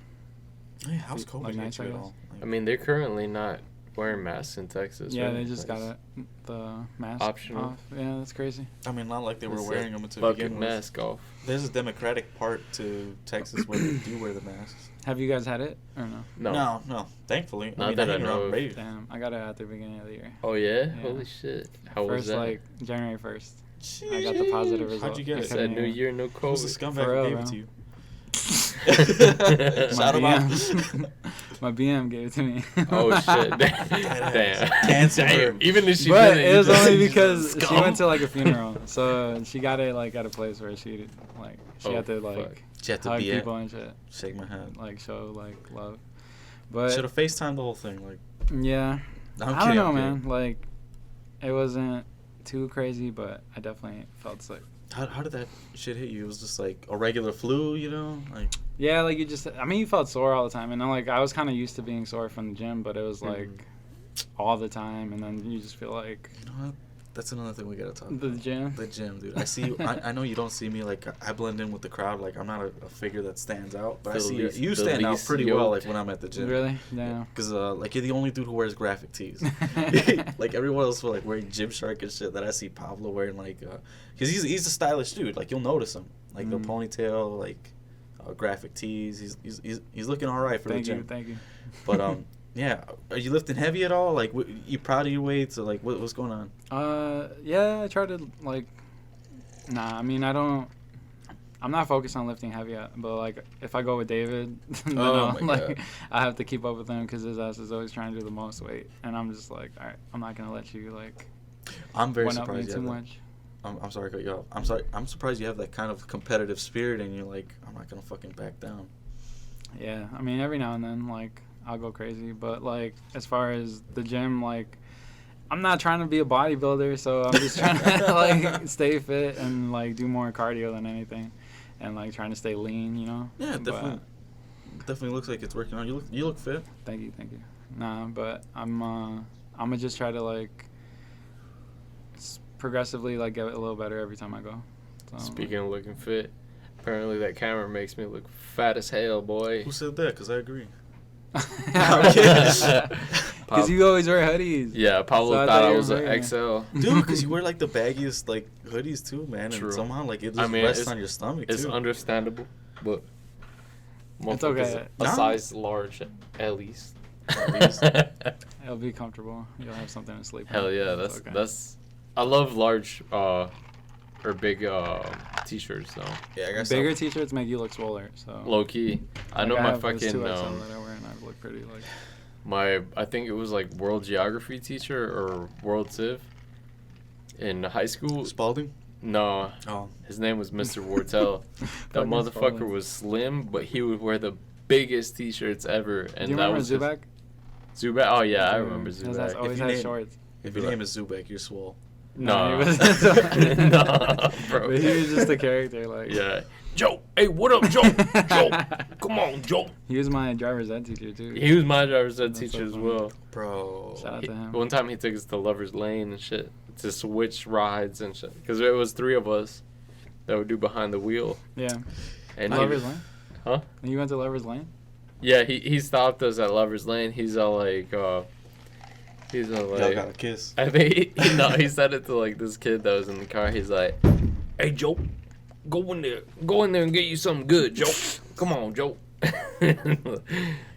E: Yeah, how's COVID
D: Like
E: hit
D: nice,
E: you
D: I
E: at
D: guess.
E: all? Like,
A: I mean, they're currently not wearing masks in Texas.
D: Yeah,
A: right?
D: they just got the mask
A: Optional.
D: off. Yeah, that's crazy.
E: I mean, not like they were
A: It's
E: wearing
A: a
E: them to
A: bucket
E: begin with.
A: mask off.
E: There's a democratic part to Texas where they do wear the masks.
D: Have you guys had it or no?
E: No. Thankfully,
A: Not
E: I mean,
A: that I
E: hang
A: know
E: around
A: of.
E: rave.
D: Damn, I got it at the beginning of the year.
A: Oh yeah?
D: Yeah.
A: Holy shit! How was
D: First,
A: that?
D: like January 1st. I got the positive result.
E: How'd you get
D: I
E: it?
A: I said
D: couldn't
A: New
D: even-
A: Year, no
E: Who's the
A: COVID.
E: scumbag
D: For real,
E: who gave
D: bro.
E: it to you?
D: My
E: Shout him out.
D: BM. My BM gave it to me.
A: Oh shit! Damn.
E: Cancel her.
A: Damn. Even if she
D: But
A: didn't,
D: it
A: you
D: was
A: just-
D: only
A: you
D: because
A: just
D: she went
A: scum.
D: to like a funeral, so she got it like at a place where she like she
A: Oh,
D: had to
A: fuck.
D: like
E: She had to
D: hug
E: be at.
D: people and shit,
E: Shake my hand.
D: like show like love.
E: Should
D: But
E: have FaceTimed the whole thing. Like,
D: yeah,
E: no, I'm
D: I don't
E: kidding,
D: know,
E: I'm
D: man.
E: kidding.
D: Like it wasn't too crazy, but I definitely felt sick.
E: How did that shit hit you? It was just like a regular flu, you know? Like,
D: Yeah, like I mean, you felt sore all the time, and then like I was kind of used to being sore from the gym, but it was like all the time, and then you just feel like
E: you know what? That's another thing we gotta talk
D: the
E: about.
D: gym.
E: The gym, dude. I see you. I know you don't see me like I blend in with the crowd. Like I'm not a figure that stands out, but I
A: The
E: see
A: least-
E: you
A: the
E: stand out
A: least
E: pretty well.
A: yoked.
E: Like when I'm at the gym.
D: Really? Yeah.
E: Because like you're the only dude who wears graphic tees. Like everyone else will like wearing Gymshark and shit. That I see Pablo wearing like, because he's a stylish dude. Like you'll notice him. Like the ponytail, like graphic tees. He's looking all right for
D: Thank
E: the
D: you,
E: gym.
D: thank you.
E: But yeah. Are you lifting heavy at all? Like you proud of your weights or like what's going on?
D: Yeah, I try to like. Nah, I mean I'm not focused on lifting heavy, but like if I go with David, then
E: Oh my
D: like
E: God.
D: I have to keep up with him because his ass is always trying to do the most weight, and I'm just like, all right, I'm not gonna let you like
E: I'm very
D: one up me
E: surprised.
D: too
E: You have
D: much.
E: that. I'm sorry to cut you off. I'm sorry. I'm surprised you have that kind of competitive spirit and you're like, I'm not gonna fucking back down.
D: Yeah, I mean every now and then like I'll go crazy, but like as far as the gym, like I'm not trying to be a bodybuilder, so I'm just trying to like stay fit and like do more cardio than anything, and like trying to stay lean, you know.
E: Yeah,
D: But-
E: definitely looks like it's working out. You look fit.
D: Thank you. Nah, but I'm gonna just try to like progressively like get a little better every time I go. So,
A: Speaking of looking fit, apparently that camera makes me look fat as hell, boy.
E: Who said that? Because I agree.
D: Because you always wear hoodies.
A: Yeah, Pablo
D: So I
A: thought
D: thought
A: I
D: you
A: was
D: were
A: an
D: wearing-
A: XL.
E: Dude, because you wear like the baggiest like hoodies too, man.
A: True.
E: And somehow like it
A: I
E: just
A: mean,
E: rests
A: it's-
E: on your stomach
A: It's
E: too.
A: understandable, but
D: It's okay.
A: motherfucker's a
E: Nah.
A: size large at least.
E: At least.
D: It'll be comfortable. You'll have something to sleep.
A: Hell
D: on.
A: yeah,
D: It's
A: that's
D: okay.
A: that's. I love large or big t-shirts though.
E: Yeah, I guess
D: Bigger t-shirts make you look swoller. So
A: Low key, I know
D: Like,
A: my
D: have those
A: fucking
D: 2XL that I wear and I look pretty like.
A: I think it was like world geography teacher or world civ in high school.
E: Spalding.
A: No,
E: Oh,
A: his name was Mr. Wartell. That
D: Fucking
A: motherfucker
D: Spalding.
A: was slim, but he would wear the biggest t-shirts ever, and
D: Do you
A: that
D: remember
A: was just-
D: Zubak?
A: Zubak. Oh yeah, I
D: Dude,
A: remember
D: his ass
A: Zubak.
D: always
E: you
D: had
E: name-
D: shorts.
E: if your name is Zubek, you're swole.
A: No,
D: he was-
A: no, bro.
D: But he was just a character, like.
A: Yeah, Joe. Hey, what up, Joe? Joe, come on, Joe.
D: He was my driver's ed teacher too.
A: He was my driver's ed
D: That's
A: teacher
D: so
A: as
D: funny.
A: well.
E: Bro.
D: Shout out to him.
A: One time he took us to Lover's Lane and shit to switch rides and shit because it was 3 of us that would do behind the wheel.
D: Yeah.
A: And
D: Lover's Lane.
A: Huh?
D: You went to Lover's Lane?
A: Yeah, he stopped us at Lover's Lane. He's all like,
E: Y'all got a kiss.
A: I think he said it to like this kid that was in the car. He's like, Hey, Joe, go in there and get you something good, Joe. Come on, Joe.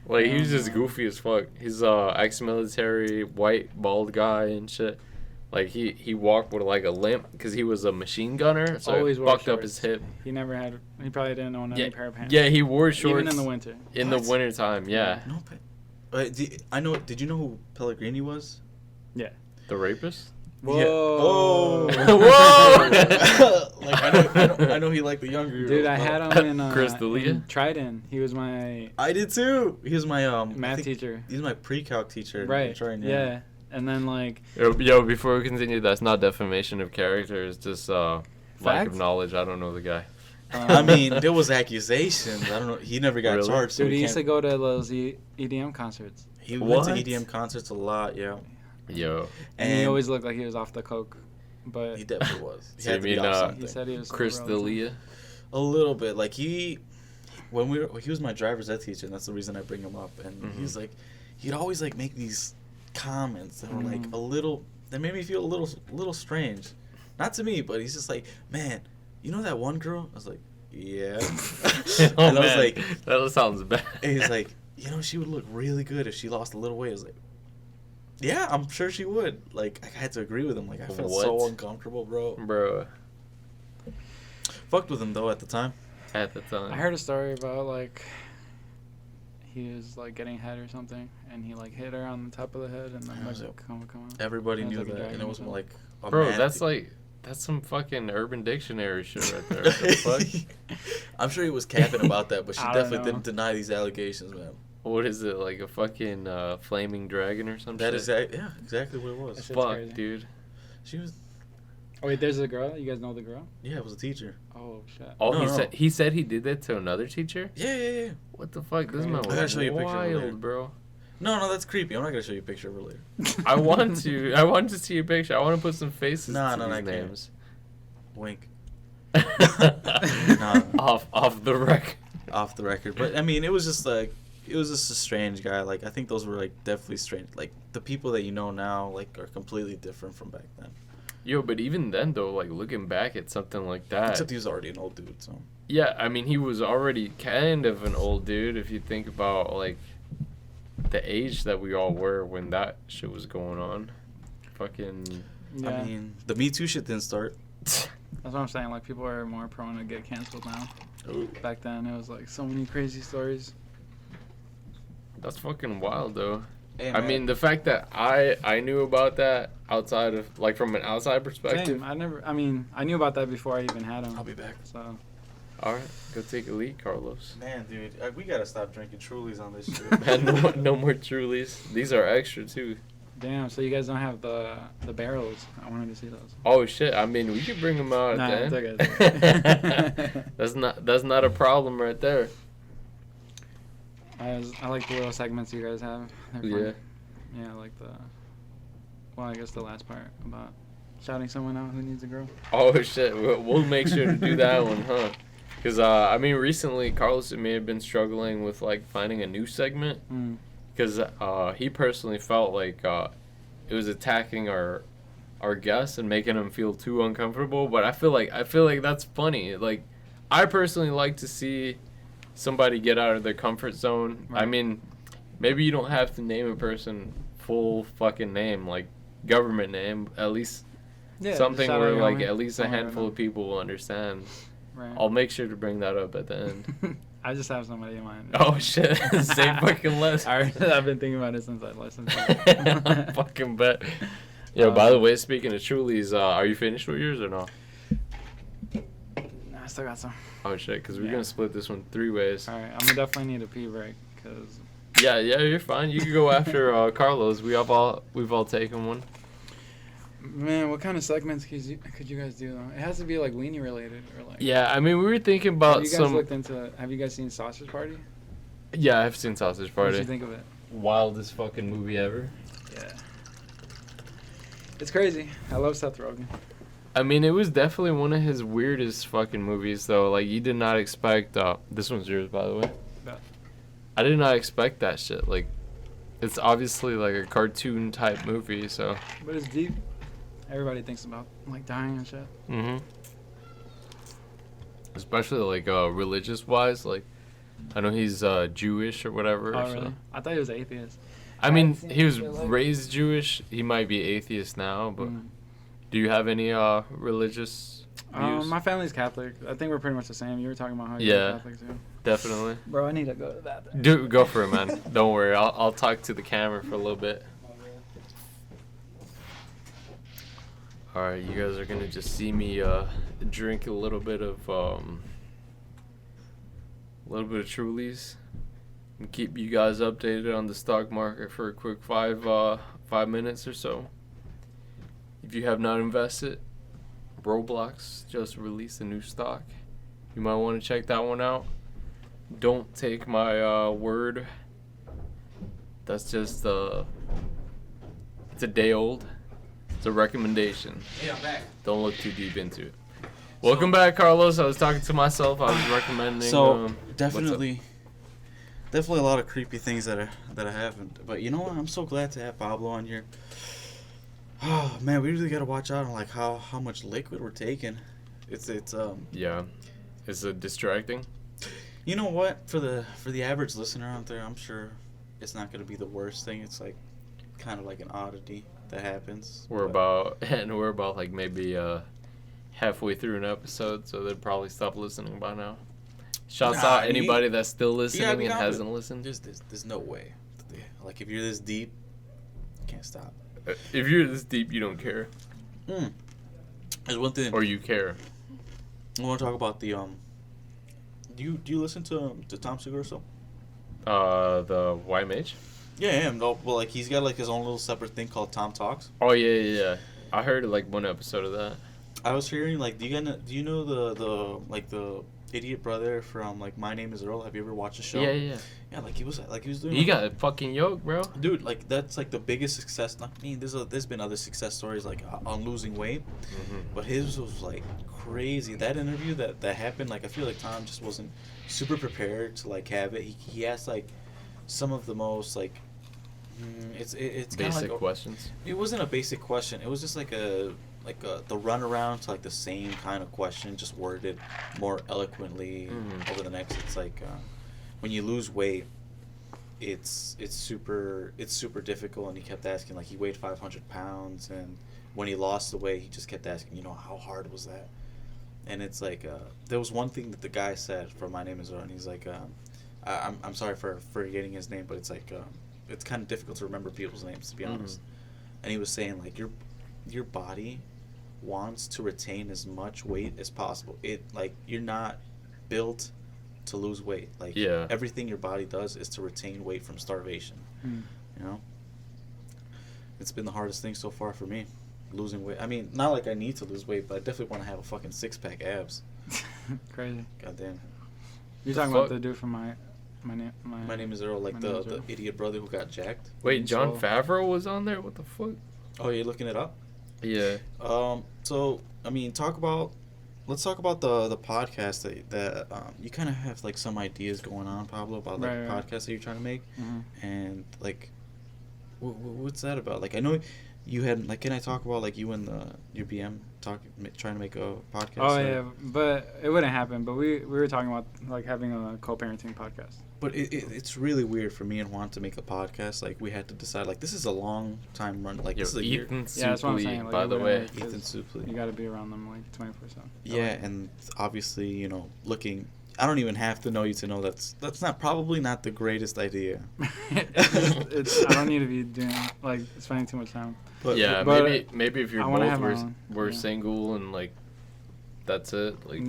A: Like, he was just goofy as fuck. He's ex-military, white, bald guy and shit. Like, he walked with, like, a limp because he was a machine gunner, so
D: Always
A: it
D: wore
A: fucked up his
D: shorts.
A: hip.
D: He probably didn't own any pair of pants.
A: Yeah, he wore shorts.
D: Even in the winter.
A: In the winter time, yeah.
E: No, did you know who Pellegrini was?
A: The rapist?
D: Whoa.
E: Yeah. Oh.
A: Whoa!
E: Like I know he liked the younger girls.
D: Dude, I had him in
A: Chris D'Elia?
D: in Trident. He was my
E: I did too. He was my
D: math teacher.
E: He's my pre-calc teacher. in
D: Right.
E: Trident,
D: Yeah. And then like
A: Yo, before we continue, that's not defamation of character. It's just lack
D: Fact?
A: of knowledge. I don't know the guy.
E: I mean, there was accusations. I don't know. He never got
A: Really?
E: charged. So
D: dude,
E: we
D: he used to
E: can't-
D: go to those EDM concerts.
E: He went to
A: What?
E: EDM concerts a lot. Yeah.
A: Yo,
D: And he always looked like he was off the coke. But
E: He definitely was. He
A: So
E: had
A: you
E: to be
A: mean,
E: off
A: uh,
E: something.
D: he said he was
A: Chris
D: sober all the time.
A: D'Elia.
E: A little bit. Like he was my driver's ed teacher, and that's the reason I bring him up. And
A: Mhm.
E: he's like, he'd always like make these comments that were like
D: Mhm.
E: a little, that made me feel a little strange. Not to me, but he's just like, man, you know that one girl? I was like, yeah.
A: Oh,
E: and I was
A: man.
E: like,
A: That sounds bad.
E: and he's like, you know, she would look really good if she lost a little weight. I was like, yeah, I'm sure she would. Like, I had to agree with him. Like, I felt so
A: What?
E: uncomfortable, bro.
A: Bro,
E: Fucked with him though at the time.
A: at the time.
D: I heard a story about like he was like getting head or something, and he like hit her on the top of the head, and then
E: Yeah,
D: like
E: so-
D: come on.
E: Everybody
D: Sounds
E: knew
D: like a
E: that, and
D: dragon
E: it
D: or
E: was
D: something.
E: like, a
A: Bro,
E: man
A: that's
E: thing.
A: like that's some fucking Urban Dictionary shit right there. What the fuck?
E: I'm sure he was capping about that, but she
D: I don't
E: definitely
D: know.
E: didn't deny these allegations, man.
A: What is it, like a fucking flaming dragon or some
E: That
A: shit?
E: is, yeah, exactly what it was.
D: That's-
A: Fuck,
D: crazy.
A: dude.
E: She was,
D: Oh wait, there's a girl. You guys know the girl?
E: yeah, it was a teacher.
D: Oh shit.
A: Oh,
E: No, no.
A: he said he did that to another teacher?
E: Yeah.
A: What the fuck? This
D: Crazy.
A: man
D: I
A: was
E: gotta show you a picture of her later.
A: wild, bro.
E: No, that's creepy. I'm not gonna show you a picture of her later.
A: I want to see a picture. I want to put some faces
E: No,
A: to
E: no,
A: these
E: I can't.
A: names.
E: Wink.
A: Off the record.
E: Off the record, but I mean, it was just a strange guy. Like, I think those were like definitely strange. Like, the people that you know now, like, are completely different from back then.
A: Yo, but even then though, like looking back at something like that.
E: Except he was already an old dude, so.
A: Yeah, I mean he was already kind of an old dude if you think about like the age that we all were when that shit was going on. Fucking
D: Yeah.
E: I mean, the Me Too shit didn't start.
D: That's what I'm saying. Like people are more prone to get canceled now. Back then, it was like so many crazy stories.
A: that's fucking wild though.
E: Hey,
A: I
E: man.
A: mean the fact that I knew about that outside of like from an outside perspective.
D: Same. I knew about that before I even had him.
E: I'll be back.
D: So
A: All right, go take a leak, Carlos.
E: Man, dude, we gotta stop drinking Trulies on this shit.
A: Man, no more Trulies. These are extra too.
D: damn. So you guys don't have the barrels? I wanted to see those.
A: Oh shit! I mean, we could bring them out
D: Nah,
A: at the
D: it's
A: end.
D: okay.
A: That's not a problem right there.
D: I like the little segments you guys have. They're
A: Yeah.
D: fun. Yeah, I like the. Well, I guess the last part about shouting someone out who needs a girl.
A: Oh shit! We'll make sure to do that one, huh? Because I mean, recently Carlos may have been struggling with like finding a new segment
D: Mm.
A: because he personally felt like it was attacking our guests and making them feel too uncomfortable. But I feel like that's funny. Like, I personally like to see somebody get out of their comfort zone. I
D: Right.
A: mean, maybe you don't have to name a person full fucking name, like government name. At least
D: Yeah,
A: something
D: shout out
A: where
D: your
A: like
D: homie.
A: at least a
D: Someone I
A: handful
D: know.
A: of people will understand.
D: Right.
A: I'll make sure to bring that up at the end.
D: I just have somebody in mind.
A: Oh shit! Same fucking list.
D: I've been thinking about it since I listened to
A: I
D: it.
A: fucking bet. Yo, by the way, speaking of Trulies, are you finished with yours or no?
D: I still got some.
A: Oh shit, because we're
D: Yeah.
A: gonna split this one 3 ways.
D: All right, I'm gonna definitely need a pee break because
A: Yeah, you're fine. You can go after Carlos. We've all taken one.
D: man, what kind of segments could you guys do though? It has to be like Weenie related or like.
A: Yeah, I mean we were thinking
D: Have
A: about
D: you guys
A: some.
D: looked into? Have you guys seen Sausage Party?
A: Yeah, I've seen Sausage
D: What did
A: Party.
D: you think of it?
A: Wildest fucking movie ever.
D: Yeah. It's crazy. I love Seth Rogen.
A: I mean, it was definitely one of his weirdest fucking movies, though. Like, you did not expect. This one's yours, by the way.
D: Yeah.
A: I did not expect that shit. Like, it's obviously like a cartoon type movie, so.
D: But it's deep. Everybody thinks about like dying and shit.
A: Mhm. especially like religious wise. Like, I know he's Jewish or whatever.
D: Oh,
A: so.
D: really? I thought he was atheist.
A: I mean, he was raised Jewish. He might be atheist now, but do you have any religious views?
D: My family's Catholic. I think we're pretty much the same. You were talking about how you're Catholic too.
A: Definitely.
D: Bro, I need to go to that.
A: Go for it, man. Don't worry. I'll talk to the camera for a little bit. All right, you guys are gonna just see me drink a little bit of Trulies, and keep you guys updated on the stock market for a quick 5 minutes or so. If you have not invested, Roblox just released a new stock. You might want to check that one out. Don't take my word. That's just it's a day old. It's a recommendation.
B: Hey, I'm back.
A: Don't look too deep into it. Welcome back, Carlos. I was talking to myself. I was recommending.
E: So definitely a lot of creepy things that I haven't. But you know what? I'm so glad to have Pablo on here. Oh man, we really gotta watch out on like how much liquid we're taking. It's
A: Yeah, it's distracting.
E: You know what? For the average listener out there, I'm sure it's not gonna be the worst thing. It's like kind of like an oddity that happens.
A: We're about like maybe halfway through an episode, so they'd probably stop listening by now. Shouts out anybody that's still listening and hasn't listened.
E: There's no way. Like if you're this deep, you can't stop.
A: If you're this deep, you don't care.
E: There's one thing.
A: Or you care.
E: I want to talk about the Do you listen to Tom Segura still?
A: The White Mage.
E: Yeah. No, well, like he's got like his own little separate thing called Tom Talks.
A: Oh yeah. I heard like one episode of that.
E: I was hearing like, do you know the idiot brother from like My Name Is Earl? Have you ever watched the show?
A: Yeah.
E: Yeah, like he was doing.
A: He got a fucking yoke, bro.
E: Dude, like that's like the biggest success. I mean, there's been other success stories like on losing weight, but his was like crazy. That interview that happened, like I feel like Tom just wasn't super prepared to like have it. He asked like some of the most like it's
A: basic
E: like
A: questions.
E: It wasn't a basic question. It was just like the runaround to like the same kind of question, just worded more eloquently over the next. It's like when you lose weight, it's super difficult. And he kept asking, like he weighed 500 pounds, and when he lost the weight, he just kept asking, how hard was that? And it's like there was one thing that the guy said for My Name Is Earl, and he's like, I'm sorry for forgetting his name, but it's like it's kind of difficult to remember people's names, to be honest. And he was saying like your body wants to retain as much weight as possible. It like you're not built to lose weight. Like everything your body does is to retain weight from starvation. It's been the hardest thing so far for me, losing weight. I mean, not like I need to lose weight, but I definitely want to have a fucking 6-pack abs.
D: Crazy.
E: Goddamn.
D: You're talking about the dude from My
E: Name Is Earl, like the idiot brother who got jacked.
A: Wait, Jon Favreau was on there? What the fuck?
E: Oh, you're looking it up?
A: Yeah.
E: So I mean, let's talk about the podcast that you kind of have like some ideas going on, Pablo, about like podcasts that you're trying to make, and like, what's that about? Like, I know you had like, can I talk about like you and your BM trying to make a podcast?
D: Oh yeah, but it wouldn't happen. But we were talking about like having a co-parenting podcast.
E: But it's really weird for me and Juan to make a podcast. Like we had to decide like this is a long time run. Like this is a year.
A: Ethan
D: Yeah, that's what I'm saying.
A: Supley,
D: Like,
A: by the way.
E: Ethan Supley.
D: You got to be around them like 24/7.
E: Yeah, and obviously looking. I don't even have to know you to know that's probably not the greatest idea.
D: I don't need to be doing like spending too much time.
A: But maybe if you're both we're single and like that's it. Like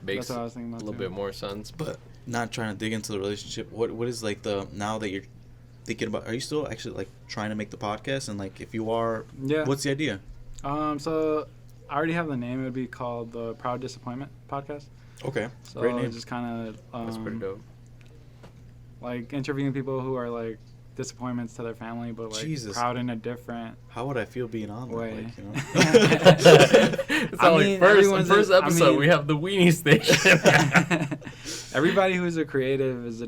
A: makes
D: that's what I was thinking about
A: a little bit more sense.
E: But not trying to dig into the relationship. What is like now that you're thinking about? Are you still actually like trying to make the podcast? And like if you are, what's the idea?
D: So I already have the name. It would be called the Proud Disappointment Podcast.
E: Okay.
D: So
E: great name.
D: Just kind of
A: that's pretty dope.
D: Like interviewing people who are like disappointments to their family, but like proud in a different.
E: How would I feel being on
D: way?
A: It's like first episode we have the Weenie Station.
D: Everybody who's a creative is I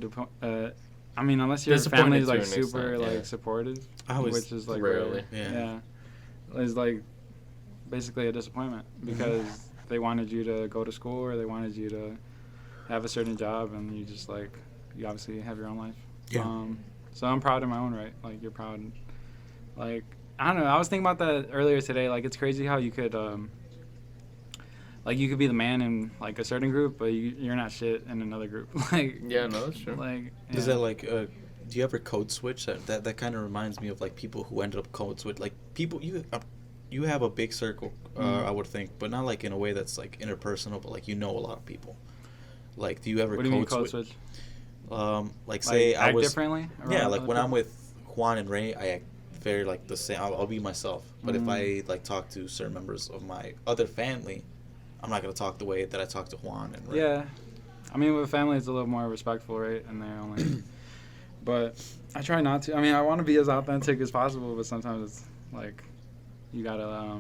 D: mean, unless your family is like super like supportive, which is like
A: rarely.
D: Is like basically a disappointment because they wanted you to go to school or they wanted you to have a certain job, and you just like you obviously have your own life.
E: Yeah.
D: So I'm proud in my own right. Like you're proud. Like I don't know. I was thinking about that earlier today. Like it's crazy how you could like you could be the man in like a certain group, but you're not shit in another group. Like
A: Yeah, no, that's true.
D: like
E: Is that like do you ever code switch? That kind of reminds me of like people who ended up code switch. Like people you have a big circle, I would think, but not like in a way that's like interpersonal, but like you know a lot of people. Like, do you ever
D: what do you mean code switch?
E: Like say
D: act
E: I was
D: differently.
E: yeah,
D: around
E: like
D: other
E: when I'm
D: people?
E: with Juan and Ray, I act very like the same. I'll be myself. But if I like talk to certain members of my other family, I'm not gonna talk the way that I talk to Juan and Ray.
D: Yeah, I mean with family it's a little more respectful, right? And they're only. But I try not to. I mean I want to be as authentic as possible, but sometimes it's like you gotta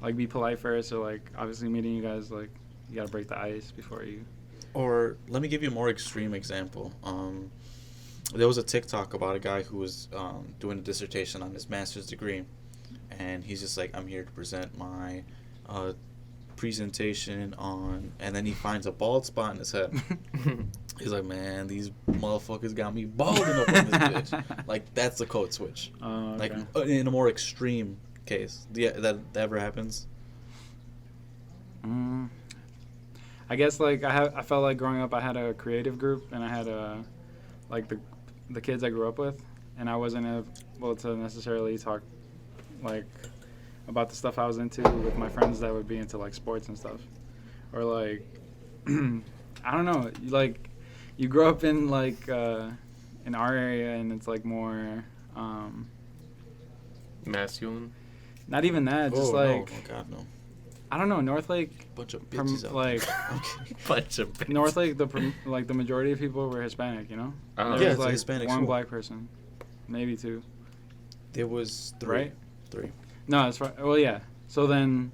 D: like be polite first, or like obviously meeting you guys, like you gotta break the ice before you.
E: Or let me give you a more extreme example. There was a TikTok about a guy who was doing a dissertation on his master's degree, and he's just like, I'm here to present my presentation on, and then he finds a bald spot in his head. He's like, man, these motherfuckers got me balding up on this bitch. Like, that's the code switch.
D: Okay.
E: Like, in a more extreme case. Yeah, that ever happens?
D: I guess like I felt like growing up I had a creative group, and I had like the kids I grew up with, and I wasn't able to necessarily talk like about the stuff I was into with my friends that would be into like sports and stuff, or like I don't know, like you grow up in like in our area and it's like more
A: Masculine.
D: not even that, just like
E: no. Oh, God, no.
D: I don't know, Northlake
E: Bunch of bitches out
D: like
E: there.
A: Bunch of bitches.
D: Northlake the majority of people were Hispanic, you know.
A: Uh-huh.
D: There
E: Yeah,
D: was
E: it's a
D: like
E: Hispanic
D: one
E: school.
D: black person, maybe two.
E: There was three.
D: Right?
E: Three.
D: No, it's right. Well, yeah. So then,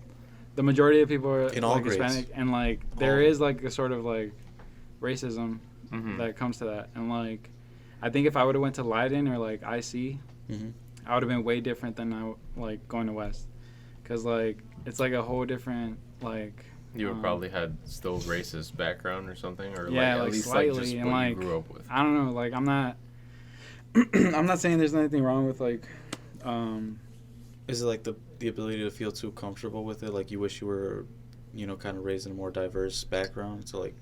D: the majority of people are
E: In all
D: like
E: grades.
D: Hispanic, and like there
E: All.
D: is like a sort of like racism
A: Mhm.
D: that comes to that, and like I think if I would have went to Leiden or like IC,
E: Mm-hmm.
D: I would have been way different than I like going to West, because like it's like a whole different like.
A: You would probably had still racist background or something, or
D: Yeah,
A: like at
D: like
A: least
D: slightly,
A: like just
D: and
A: what
D: like
A: you grew up with.
D: I don't know, like I'm not. I'm not saying there's anything wrong with like.
E: Is it like the ability to feel too comfortable with it? Like you wish you were, kind of raised in a more diverse background to like,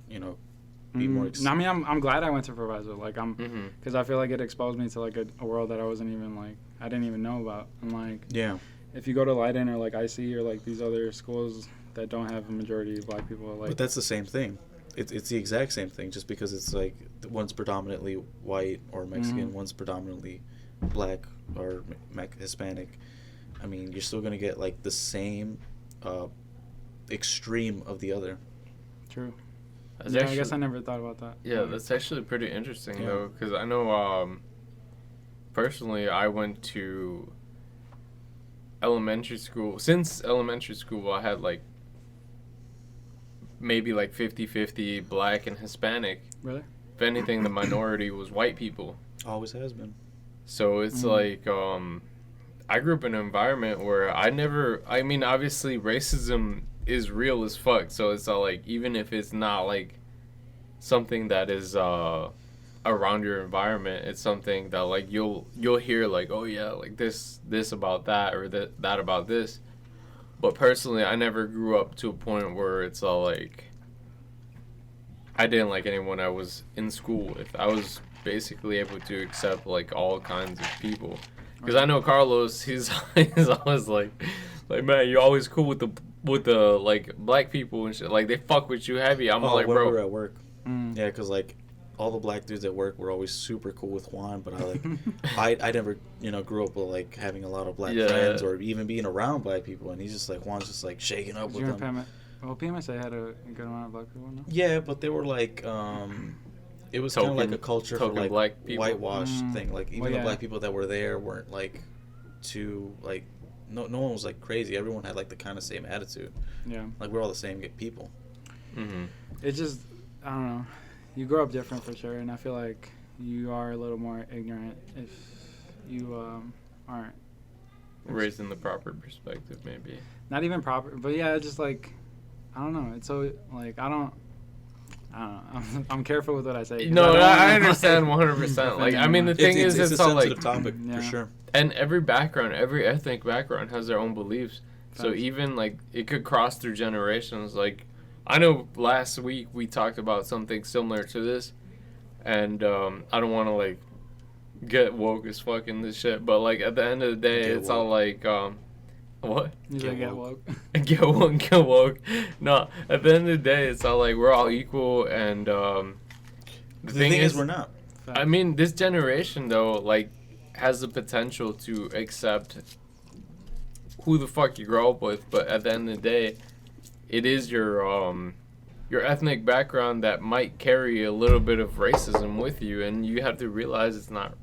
E: be more.
D: I mean, I'm glad I went to Proviso. Like
A: Mm-hmm.
D: because I feel like it exposed me to like a world that I wasn't even like I didn't even know about. And like
E: Yeah.
D: if you go to Leiden or like IC or like these other schools that don't have a majority of black people, like
E: But that's the same thing. It's the exact same thing. Just because it's like one's predominantly white or Mexican, one's predominantly black or Hispanic. I mean, you're still gonna get like the same extreme of the other.
D: true.
A: That's
D: Yeah, I
A: actually-
D: guess I never thought about that.
A: Yeah, that's actually pretty interesting
E: Yeah.
A: though, because I know personally I went to elementary school. Since elementary school, I had like maybe like 50-50 black and Hispanic.
D: Really?
A: If anything, the minority was white people.
E: Always has been.
A: So it's like I grew up in an environment where I mean obviously racism is real as fuck, so it's not like even if it's not like something that is around your environment, it's something that like you'll hear like, oh yeah, like this about that or that about this. But personally, I never grew up to a point where it's all like I didn't like anyone I was in school with. I was basically able to accept like all kinds of people. Because I know Carlos, he's always like, man, you're always cool with the like black people and shit. Like they fuck with you heavy. I'm like,
E: when
A: bro.
E: we were at work. Yeah, because like all the black dudes at work were always super cool with Juan, but I never grew up with like having a lot of black friends or even being around black people, and he's just like Juan's just like shaking up with
D: You're
E: them.
D: Well, PMSA had a good amount of black people, no?
E: Yeah, but they were like it was kind of like a culture for like
A: black people.
E: whitewash thing. Like even
D: Well,
E: the
D: yeah.
E: black people that were there weren't like too like no one was like crazy. Everyone had like the kind of same attitude.
D: Yeah.
E: Like we're all the same people.
A: Mm-hmm.
D: It's just I don't know. You grow up different for sure, and I feel like you are a little more ignorant if you aren't
A: Raised in the proper perspective, maybe.
D: Not even proper, but yeah, just like, I don't know. It's so like I don't know. I'm careful with what I say. 'Cause
A: No,
D: don't
A: I
D: wanna,
A: understand
D: like,
A: 100%. Like, I mean, the
D: offend
A: thing
E: it's
A: is,
E: a
A: it's all like,
E: sensitive topic
D: Yeah.
E: for sure.
A: and every background, every ethnic background has their own beliefs. So
D: Facts.
A: even like it could cross through generations. Like, I know last week we talked about something similar to this, and I don't want to like get woke as fuck in this shit, but like at the end of the day,
E: Get
A: it's all like, what?
D: He's
E: Get
D: like, get
E: woke.
D: woke.
A: Get woke. No, at the end of the day, it's all like we're all equal, and the
E: The thing is, we're not.
A: I mean, this generation though, like, has the potential to accept who the fuck you grow up with, but at the end of the day, it is your ethnic background that might carry a little bit of racism with you, and you have to realize it's not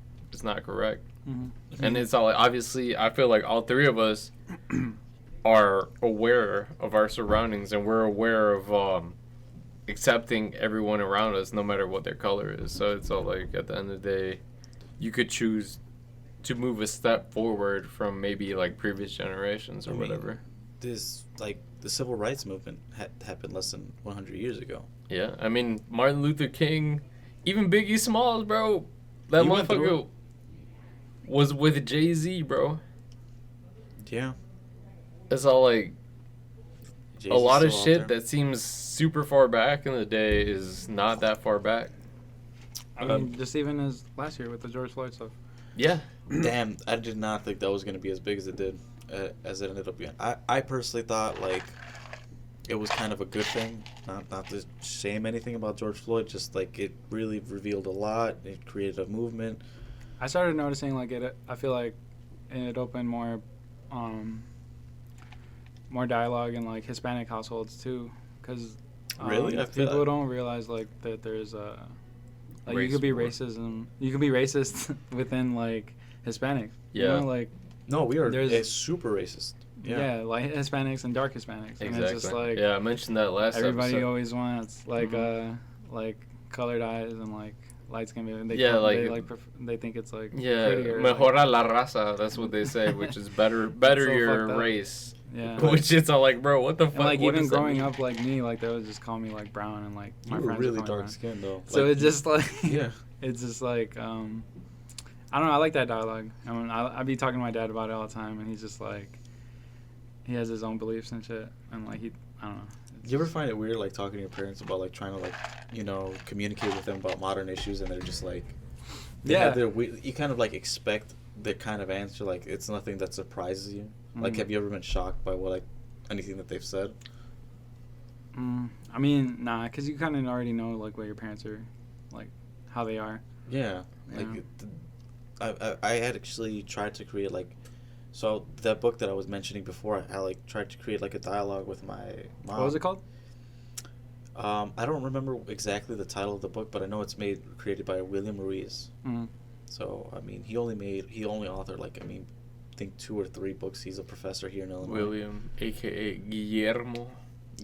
A: correct.
D: Mhm.
A: And it's all obviously, I feel like all three of us are aware of our surroundings, and we're aware of accepting everyone around us, no matter what their color is. So it's all like at the end of the day, you could choose to move a step forward from maybe like previous generations or
E: I mean,
A: whatever.
E: This like the civil rights movement happened less than 100 years ago.
A: Yeah, I mean Martin Luther King, even Biggie Smalls, bro. That
E: He went through
A: motherfucker was with Jay-Z, bro.
E: Yeah.
A: It's all like
E: Jay-Z's
A: a lot of
E: still out
A: shit
E: there.
A: that seems super far back in the day is not that far back.
D: I mean, just even as last year with the George Floyd stuff.
A: Yeah.
E: Damn, I did not think that was going to be as big as it did, as it ended up being. I personally thought, like, it was kind of a good thing. Not to shame anything about George Floyd, just, like, it really revealed a lot. It created a movement.
D: I started noticing like it. I feel like it opened more dialogue in like Hispanic households too, because
E: Really? I feel
D: people
E: that.
D: don't realize like that there's like
A: Race
D: you could be
A: war.
D: racism. You could be racist within like Hispanic.
A: Yeah.
D: You know, like
E: No, we are
D: There's-
E: super racist.
D: yeah. like Hispanics and dark Hispanics. And
A: Exactly.
D: it's just like
A: yeah, I mentioned that last
D: everybody
A: episode.
D: always wants like like colored eyes and like light skin. They
A: Yeah,
D: they,
A: like-
D: they think it's like
A: Yeah,
D: prettier. like-
A: mejora la raza. That's what they say, which is better
D: so
A: your
D: fucked up.
A: race.
D: yeah.
A: Which it's all like, bro, what the fuck?
D: And like
A: what
D: even
A: does that
D: growing
A: mean?
D: up like me, like they would just call me like brown and like my
E: You were
D: friends
E: really
D: would call me
E: dark
D: brown.
E: skinned, though.
D: So
E: Like,
D: it's just like
E: yeah.
D: it's just like I don't know. I like that dialogue. I mean, I be talking to my dad about it all the time, and he's just like he has his own beliefs and shit, and like I don't know.
E: You ever find it weird, like, talking to your parents about, like, trying to, like, you know, communicate with them about modern issues, and they're just, like, they
D: Yeah.
E: have their you kind of, like, expect the kind of answer, like, it's nothing that surprises you. Like,
D: Mhm.
E: have you ever been shocked by what, like, anything that they've said?
D: I mean, nah, because you kind of already know like what your parents are, like how they are.
E: Yeah. Like, I had actually tried to create, like, so that book that I was mentioning before, I like, tried to create, like, a dialogue with my mom.
D: What was it called?
E: I don't remember exactly the title of the book, but I know it's created by William Ruiz.
D: Mm.
E: So, I mean, he only authored, like, I mean, I think 2 or 3 books. He's a professor here in Illinois.
A: William, aka Guillermo.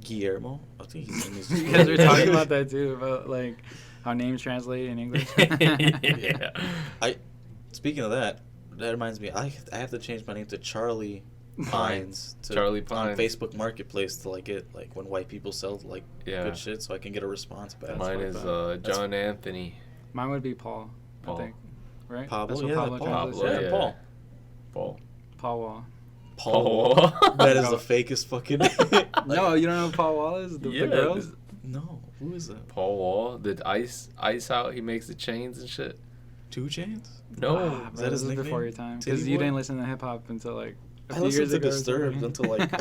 E: Guillermo. I think his name is.
D: You guys were talking about that too, about like how names translate in English.
A: Yeah.
E: Speaking of that, that reminds me, I have to change my name to Charlie Pines.
A: Charlie
E: On
A: Pines.
E: Facebook Marketplace to, like, get, like, when white people sell, like,
A: Yeah.
E: good shit, so I can get a response back.
A: Mine is
E: That's-
A: John Anthony.
D: Mine would be Paul.
A: Paul.
D: I think. Right?
E: Pablo,
D: That's what
E: yeah,
D: Pablo
E: Paul.
D: translates
A: Pablo,
D: to.
E: Yeah,
A: yeah.
E: Paul.
D: Paul Wall.
A: Paul.
E: That is
D: No.
E: the fakest fucking.
D: No, you don't know who Paul Wall is? The girls?
A: this-
E: No, who is that?
A: Paul Wall. The ice out. He makes the chains and shit.
E: 2 Chainz?
A: No.
D: Ah,
E: is
D: bro,
E: that
D: this
E: his
D: is
E: nickname?
D: before your time.
E: Titty
D: Because you
E: boy?
D: didn't listen to hip hop until like a
E: I
D: few
E: listened
D: years
E: to
D: ago. or
E: Disturbed
D: something.
E: until, like,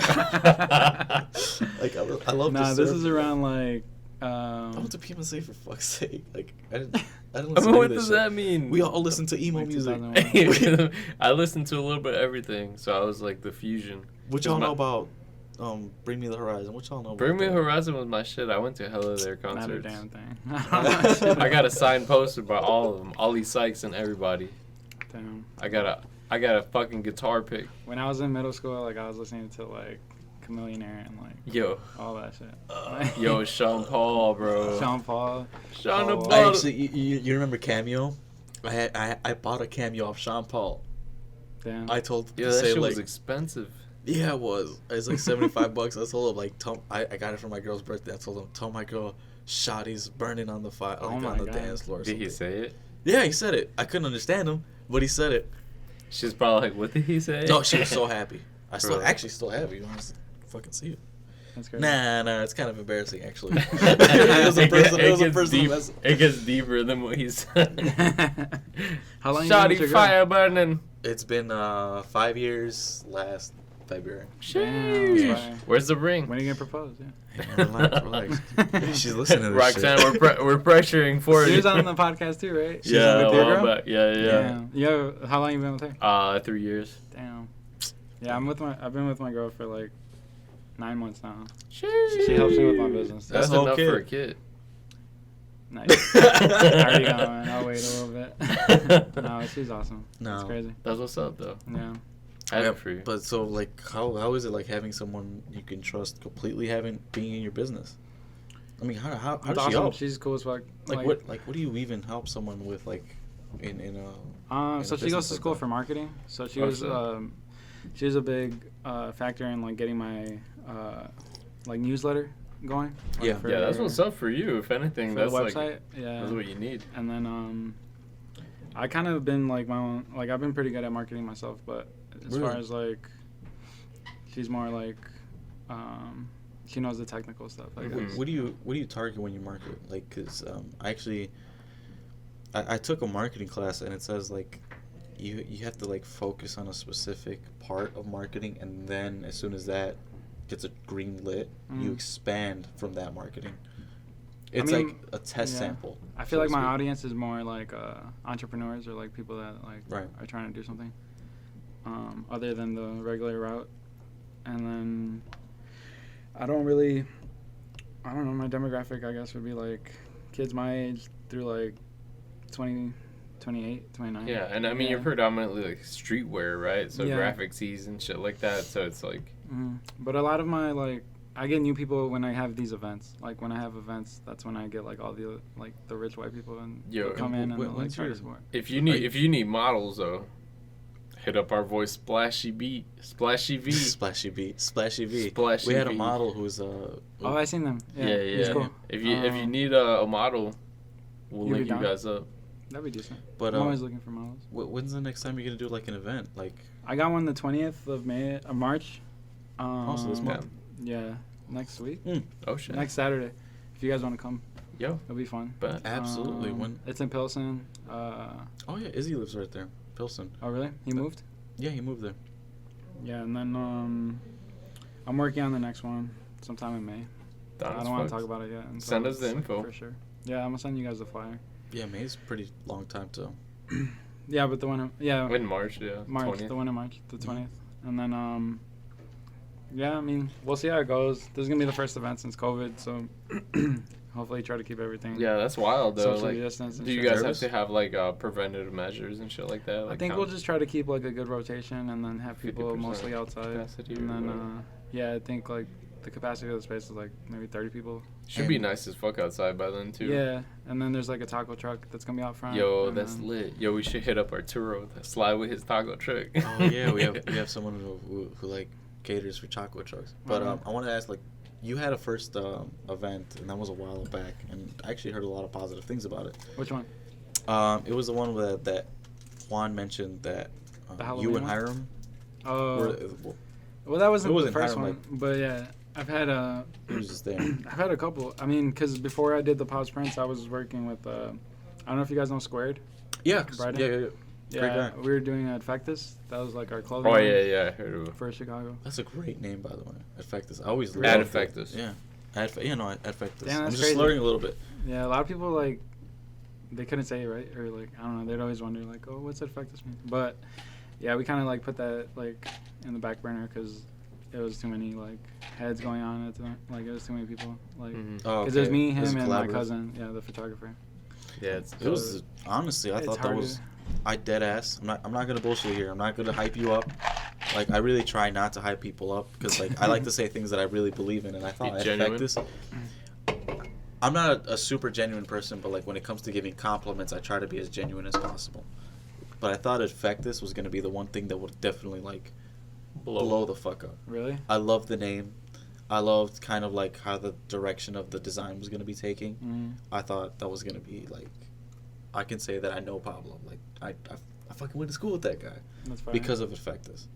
E: like, I love
D: Nah,
E: Disturbed.
D: this is around like.
E: I went to PMSA for fuck's sake. Like, I didn't
A: I
E: listen
A: mean,
E: to
A: what
E: any of
A: does
E: this
A: that
E: shit.
A: mean?
E: We all listen to emo
D: Like
E: music.
D: 2001.
A: I listened to a little bit of everything, so I was like the fusion.
E: What
A: 'Cause
E: y'all
A: my-
E: know about Bring Me the Horizon? What y'all know about
A: Bring Me
E: that?
A: Horizon was my shit. I went to hella of their
D: Not a
A: concerts.
D: damn thing.
A: I got a signed poster by all of them, Ollie Sykes and everybody.
D: Damn.
A: I got a fucking guitar pick.
D: When I was in middle school, like I was listening to like Chameleonaire and like
A: Yo,
D: all that shit.
A: yo, Sean Paul, bro.
D: Sean Paul.
A: Sean
D: Paul.
A: Paul.
E: I actually, you remember Cameo? I bought a Cameo off Sean Paul.
D: Damn.
E: I told
A: Yeah,
E: to
A: that
E: say
A: shit
E: like,
A: was expensive.
E: yeah, it was. It's like $75. I told him like, I got it for my girl's birthday. I told him, tell my girl, Shotty's burning on the fire, like
D: Oh my
E: on the
D: God.
E: dance floor. Or
A: Did
E: something.
A: he say it?
E: Yeah, he said it. I couldn't understand him, but he said it.
A: She's probably like, what did he say?
E: No, she was so happy. I
A: Really?
E: still have it. You want to fucking see it?
D: That's crazy.
E: Nah, it's kind of embarrassing actually. It was a personal message.
A: It gets deeper than what he said.
D: How long you been with
A: Shotty
D: your
A: fire burning.
E: It's been 5 years last February.
D: Damn,
A: Sheesh.
D: fire.
A: Where's the ring?
D: When are you gonna propose? Yeah.
E: Hey, man, relax. She's listening to this
A: Roxanne,
E: shit.
A: we're pressuring for
D: She
A: you.
D: was on the podcast too, right? She's
A: Yeah,
D: with
A: a
D: your
A: while
D: girl?
A: back. Yeah.
D: Damn. Yo, how long you been with her?
A: 3 years.
D: Damn. Yeah, I've been with my girl for like 9 months now.
A: Sheesh.
D: She helps me with my business.
A: That's
E: That's
A: enough
E: okay.
A: for a kid.
D: Nice. Already going. I'll wait a little bit. No, she's awesome.
E: No.
D: It's crazy.
A: That's what's up, though.
D: Yeah.
A: Happy
E: Yeah,
A: for you.
E: But so like how is it like having someone you can trust completely being in your business? I mean, how
D: It's
E: does she
D: awesome.
E: help?
D: She's cool as fuck.
E: Like what do you even help someone with like in a in
D: So
E: a
D: she goes
E: business
D: to
E: like
D: school
E: that?
D: for marketing. So she
A: Oh,
D: was
A: shit.
D: she was a big factor in like getting my like newsletter going. Like,
E: Yeah.
D: for-
A: Yeah, that's what's up for you. If anything,
D: for
A: that's
D: the
A: like
D: website. Yeah.
A: that's what you need.
D: And then I kind of been like my own, like I've been pretty good at marketing myself, but as
E: Really?
D: far as like she's more like she knows the technical stuff, I guess.
E: What do you target when you market? Like, cause I took a marketing class and it says like you have to like focus on a specific part of marketing, and then as soon as that gets a green lit, you
D: Mm.
E: expand from that marketing. It's
D: mean,
E: like a test
D: yeah.
E: sample.
D: I feel
E: so
D: like
E: to
D: my
E: speak.
D: audience is more like entrepreneurs or like people that like
E: Right.
D: are trying to do something other than the regular route. And then I don't know, my demographic I guess would be like kids my age through like 20, 28, 29.
A: Yeah, and I mean you're predominantly like streetwear, right? So
D: Yeah.
A: graphic tees and shit like that. So it's like
D: But a lot of my like I get new people when I have these events. Like when I have events, that's when I get like all the like the rich white people and
A: Yo,
D: they'll come in and they'll, like
E: when's
D: try to
E: your-
D: support.
A: if you need models though, hit up our boy Splashy V.
E: Splashy V. Splashy V.
A: Splashy
E: We had a
A: V.
E: model who's
D: Oh, I seen them. Yeah,
A: Yeah,
D: It's cool.
A: If you need a model, we'll
D: You be
A: link you
D: down?
A: guys up.
D: That'd be decent.
E: But
D: I'm always looking for models.
E: when's the next time you're gonna do like an event? Like
D: I got one the 20th of March.
E: also this month.
D: Yeah, next week,
A: Oh shit.
D: next Saturday. If you guys want to come,
A: Yo,
D: it'll be fun.
A: but
E: Absolutely. When?
D: It's in Pilsen.
E: Oh yeah, Izzy lives right there, Pilsen.
D: Oh really? He moved?
E: Yeah, he moved there.
D: Yeah, and then I'm working on the next one sometime in May. I don't want to talk about it yet. until
A: Send us the
D: it's, like,
A: info.
D: for sure. Yeah, I'm gonna send you guys the flyer.
E: Yeah, May's a pretty long time too.
D: Yeah, but the one,
A: in March, yeah.
D: March,
A: 20th.
D: the one in March, the 20th, and then yeah, I mean, we'll see how it goes. This is gonna be the first event since COVID, so hopefully try to keep everything.
A: Yeah, that's wild though.
D: Socially
A: Like,
D: distanced and
A: do you
D: shit.
A: guys have
E: Nervous?
A: to have like preventative measures and shit like that? Like
D: I think we'll just try to keep like a good rotation and then have people
A: 50%
D: mostly outside.
A: capacity
D: And
A: or
D: then
A: whatever.
D: yeah, I think like the capacity of the space is like maybe 30 people.
A: should be nice as fuck outside by then too.
D: Yeah, and then there's like a taco truck that's gonna be out front.
A: Yo,
D: and
A: that's
D: then-
A: lit. Yo, we should hit up Arturo. Slide with his taco truck.
E: Oh yeah, we have someone who like caters for chocolate trucks. But I want to ask, like, you had a first event, and that was a while back, and I actually heard a lot of positive things about it.
D: Which one?
E: It was the one that Juan mentioned that
D: The
E: you
D: Halloween
E: and
D: one?
E: Hiram
D: Oh,
E: were.
D: well, that wasn't
E: it
D: the
E: wasn't
D: first
E: Hiram,
D: one, but yeah, I've had
E: He was just there.
D: I've had a couple. I mean, because before I did the Pabs prints, I was working with I don't know if you guys know Squared.
E: Yeah,
D: Brighton?
E: yeah. Great
D: Yeah,
E: guy.
D: we were doing Adfectus. That was like our clothing
A: Oh
D: line
A: yeah, I heard of it.
D: for Chicago.
E: That's a great name, by the way. Adfectus. I always
A: Ad
E: loved it.
A: Effectus.
E: Yeah. Adfectus.
D: Damn,
E: I'm
D: that's
E: just
D: crazy.
E: slurring a little bit.
D: Yeah, a lot of people like they couldn't say it right, or like I don't know, they'd always wonder like, oh, what's Adfectus mean? But yeah, we kind of like put that like in the back burner because it was too many like heads going on at the time. Like it was too many people. Like
A: Mhm.
E: Oh,
D: because there's me,
E: It was
D: him, and my
E: collaborative.
D: cousin. Yeah, the photographer.
A: Yeah, it's
E: It was honestly, I
D: It's
E: thought that
D: hard
E: was.
D: to-
E: I dead ass. I'm not gonna bullshit here. I'm not gonna hype you up. Like I really try not to hype people up because like I like to say things that I really believe in, and I thought
A: Be genuine.
E: Adfectus. I'm not a super genuine person, but like when it comes to giving compliments, I try to be as genuine as possible. but I thought Infectus was gonna be the one thing that would definitely like blow the fuck up.
D: Really?
E: I loved the name. I loved kind of like how the direction of the design was gonna be taking.
D: Mm.
E: I thought that was gonna be like, I can say that I know Pablo. Like I fucking went to school with that guy
D: That's fine.
E: because of Infectus.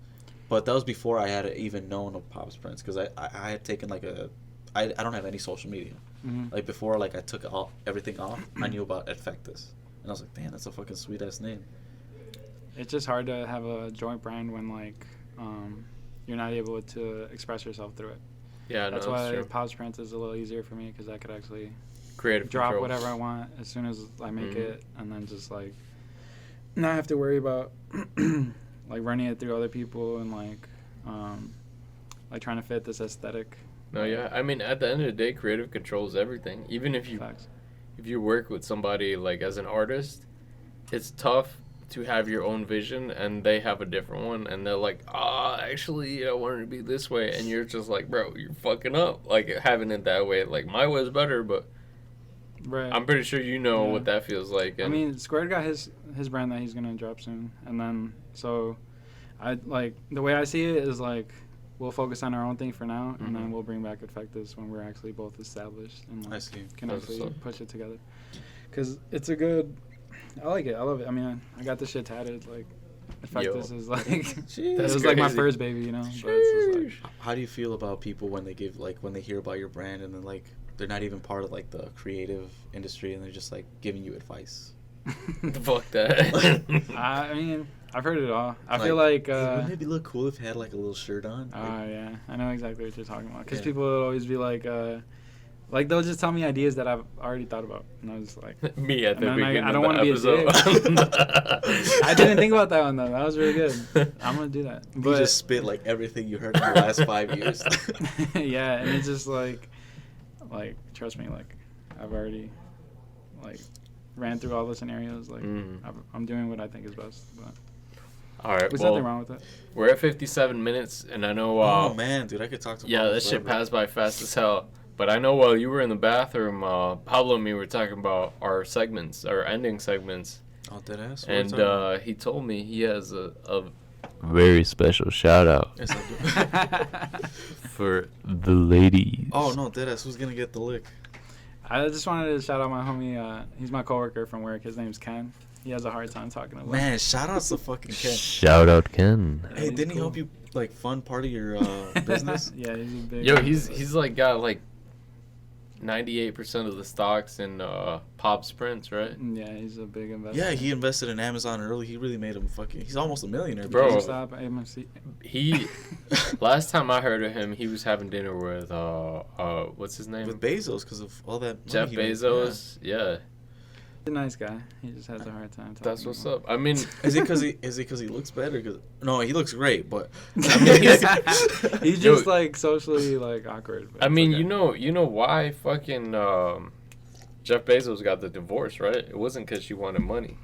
E: But that was before I had even known of Pabs Prince, because I had taken like I don't have any social media.
D: Mhm.
E: Like before, like I took everything off, I knew about Infectus, and I was like, damn, that's a fucking sweet ass name.
D: It's just hard to have a joint brand when like you're not able to express yourself through it.
A: Yeah,
D: That's
A: no,
D: why
A: that's true.
D: Pabs Prince is a little easier for me because I could actually
A: Creative
D: drop
A: control.
D: whatever I want as soon as I make
A: Mhm.
D: it, and then just like not have to worry about like running it through other people and like trying to fit this aesthetic.
A: No, yeah. I mean, at the end of the day, creative controls everything. Even if
D: Facts.
A: you work with somebody like as an artist, it's tough to have your own vision and they have a different one and they're like, actually I want it to be this way, and you're just like, bro, you're fucking up, like having it that way. Like my way's better, but
D: Right.
A: I'm pretty sure you know
D: Yeah.
A: what that feels like. And
D: I mean, Squared got his brand that he's gonna drop soon, and then so I like the way I see it is like we'll focus on our own thing for now, and then
A: Mhm.
D: we'll bring back Effectus when we're actually both established and
E: I
D: like,
E: see.
D: can
A: That's
D: actually
A: what's up.
D: push it together. Cause it's a good. I like it. I love it. I mean, I got this shit tatted. Like, Effectus is like it
A: That's
D: was like my
A: crazy.
D: first baby, you know. But it's just like,
E: How do you feel about people when they give like when they hear about your brand and then like they're not even part of like the creative industry and they're just like giving you advice?
A: fuck that.
D: I mean, I've heard it all. I feel like.
E: Hey, wouldn't it be look cool if he had like a little shirt on?
D: Oh yeah, I know exactly what you're talking about. Because
E: Yeah.
D: people would always be like they'll just tell me ideas that I've already thought about, and I was just like,
A: Me at the
D: And then
A: beginning
D: I don't
A: of
D: wanna
A: the
D: be a
A: episode.
D: I didn't think about that one though. That was really good. I'm gonna do that.
E: You
D: But
E: just spit like everything you heard in the last 5 years.
D: yeah, and it's just like trust me, like I've already like ran through all the scenarios. Like
A: Mm.
D: I'm doing what I think is best. But
A: All right,
D: there's
A: well,
D: nothing wrong with it.
A: we're at 57 minutes, and I know.
E: Oh man, dude, I could talk to.
A: Yeah,
E: Pablo
A: that shit
E: forever.
A: passed by fast as hell. But I know while you were in the bathroom, Pablo and me were talking about our segments, our ending segments,
E: Oh, dead ass.
A: and he told me he has a very special shout out
E: Yes, I do.
A: for the ladies.
E: Oh no, dead ass. Who's gonna get the lick?
D: I just wanted to shout out my homie. He's my coworker from work. His name's Ken. He has a hard time talking to
E: Man, shout outs to fucking Ken.
A: Shout out Ken.
E: Hey,
D: he's
E: didn't he
D: cool.
E: help you like fund part of your business?
D: Yeah, he's a big.
A: Yo, he's like got like 98% of the stocks in Pabs Prince, right?
D: Yeah, he's a big investor.
E: Yeah, he invested in Amazon early. He really made him fucking. He's almost a millionaire,
A: Bro.
E: because-
D: Stop MFC.
A: He last time I heard of him, he was having dinner with what's his name?
E: with Bezos because of all that. money
A: Jeff
E: he made.
A: Bezos. Yeah,
D: He's a nice guy. He just has a hard time talking.
A: that's what's
D: about
A: up. I mean,
E: Yeah. Is it because he looks better? Cause no, he looks great, but
D: He's
A: Yo.
D: just like socially like awkward. but
A: I
D: it's
A: mean,
D: okay.
A: you know why fucking Jeff Bezos got the divorce, right? It wasn't because she wanted money.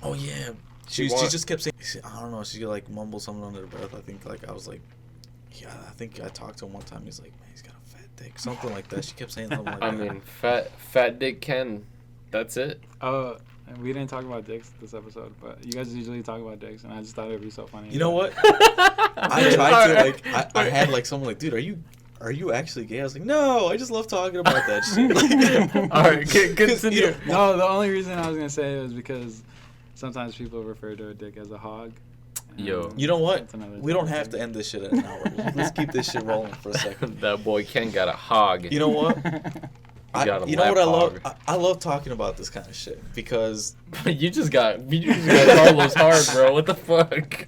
E: oh yeah,
A: She
E: she
A: want-
E: just kept saying. I don't know. She like mumbled something under her breath. I think like I was like, yeah. I think I talked to him one time. He's like, man, he's got a fat dick, something like that. She kept saying something like
A: I
E: that.
A: mean, fat dick Ken. That's it.
D: Oh, we didn't talk about dicks this episode, but you guys usually talk about dicks, and I just thought it'd be so funny.
E: You know what? I tried to
A: Alright.
E: like. I had like someone like, dude, are you actually gay? I was like, no, I just love talking about that shit.
A: All right,
E: Because,
A: continue.
E: you know,
D: No, the only reason I was gonna say it was because sometimes people refer to a dick as a hog.
A: Yo.
D: and
E: You know what?
D: that's another
E: We don't
D: topic.
E: have to end this shit at an hour. Let's keep this shit rolling for a second.
A: That boy Ken got a hog.
E: You know what?
A: got a
E: You know what I love?
A: lap
E: I love talking about this kind of shit because
A: you just got Carlos hard, bro. What the fuck?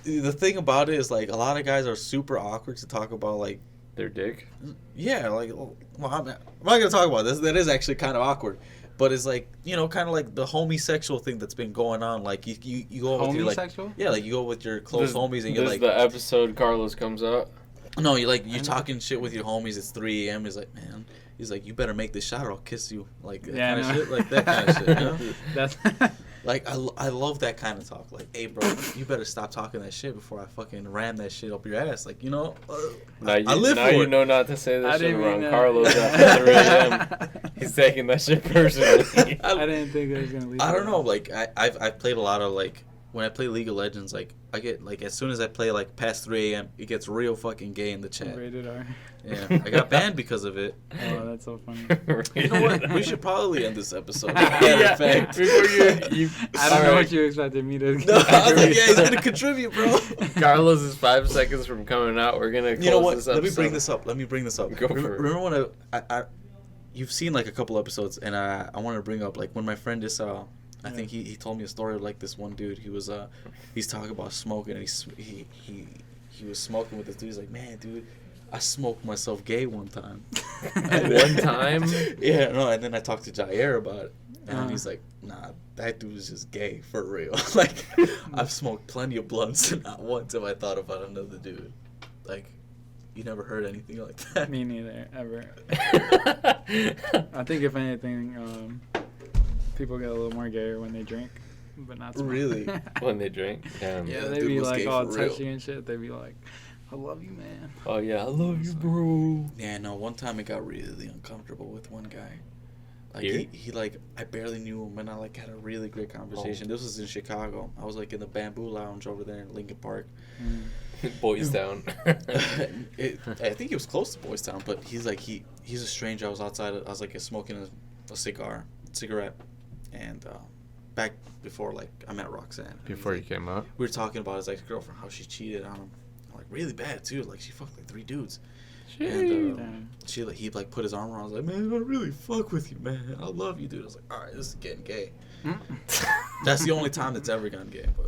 E: the thing about it is like a lot of guys are super awkward to talk about like
A: Their dick.
E: yeah like well I'm not gonna talk about this. That is actually kind of awkward. But it's like, you know, kind of like the homosexual thing that's been going on. Like you go with your like
D: Homosexual?
E: yeah, like you go with your close homies and you're
A: this
E: like
A: the episode Carlos comes out.
E: no, you're talking shit with your homies. It's 3 a.m. He's like, man, he's like, you better make this shot or I'll kiss you. Like that
D: Yeah, I
E: kind of
D: know.
E: shit, like that kind of shit. You know?
D: That's
E: Like, I love that kind of talk. Like, hey, bro, you better stop talking that shit before I fucking ram that shit up your ass. Like, you know,
A: Now
E: I live
A: now
E: for
A: you
E: it.
A: know not to say
D: I
A: that shit
D: didn't mean
A: around
D: that.
A: Carlos after 3 a.m. He's taking that shit personally.
D: I didn't think I was gonna leave.
E: I don't
D: it.
E: know. Like, I've played a lot of, like, when I play League of Legends, like, I get, like, as soon as I play, like, past 3 a.m., it gets real fucking gay in the chat.
D: Rated R.
E: Yeah, I got banned because of it.
D: Oh, that's so funny.
E: You know what? We should probably end this episode.
A: Yeah,
E: Fact.
A: before you
D: I don't know
A: Alright.
D: what you expected me to.
E: No, I was like, yeah, he's gonna contribute, bro.
A: Carlos is 5 seconds from coming out. We're gonna close
E: You know what?
A: this
E: Let
A: episode.
E: me bring this up.
A: Go for it.
E: Remember when I you've seen like a couple episodes, and I want to bring up like when my friend is I think he told me a story of like this one dude. He was he's talking about smoking, and he was smoking with this dude. He's like, man, dude, I smoked myself gay one time.
A: One time?
E: Yeah, no. And then I talked to Jair about it, and
D: Uh-huh.
E: he's like, nah, that dude is just gay for real. Like, I've smoked plenty of blunts, and not once have I thought about another dude. Like, you never heard anything like that.
D: Me neither, ever. I think if anything, people get a little more gayer when they drink, but not smoke.
E: Really?
A: When they drink? Damn.
D: Yeah,
E: that
D: they
E: dude
D: be
E: was
D: like
E: gay
D: all
E: for real.
D: touchy and shit. They be like, "I love you, man."
A: Oh yeah, I love you, bro.
E: Yeah, no, one time it got really uncomfortable with one guy. Like,
A: Here?
E: he like, I barely knew him, and I, like, had a really great conversation. This was in Chicago. I was, like, in the Bamboo Lounge over there in Lincoln Park.
A: Boys down.
E: I think he was close to Boys Town, but he's, like, he's a stranger. I was outside, I was, like, smoking a cigarette, and back before, like, I met Roxanne.
A: Before you came out.
E: We were talking about his ex-girlfriend, how she cheated on him. Like, really bad, too. Like, she fucked, like, 3 dudes. And
D: Damn.
E: he like put his arm around. I was like, man, I really fuck with you, man. I love you, dude. I was like, all right, this is getting gay. That's the only time that's ever gotten gay. But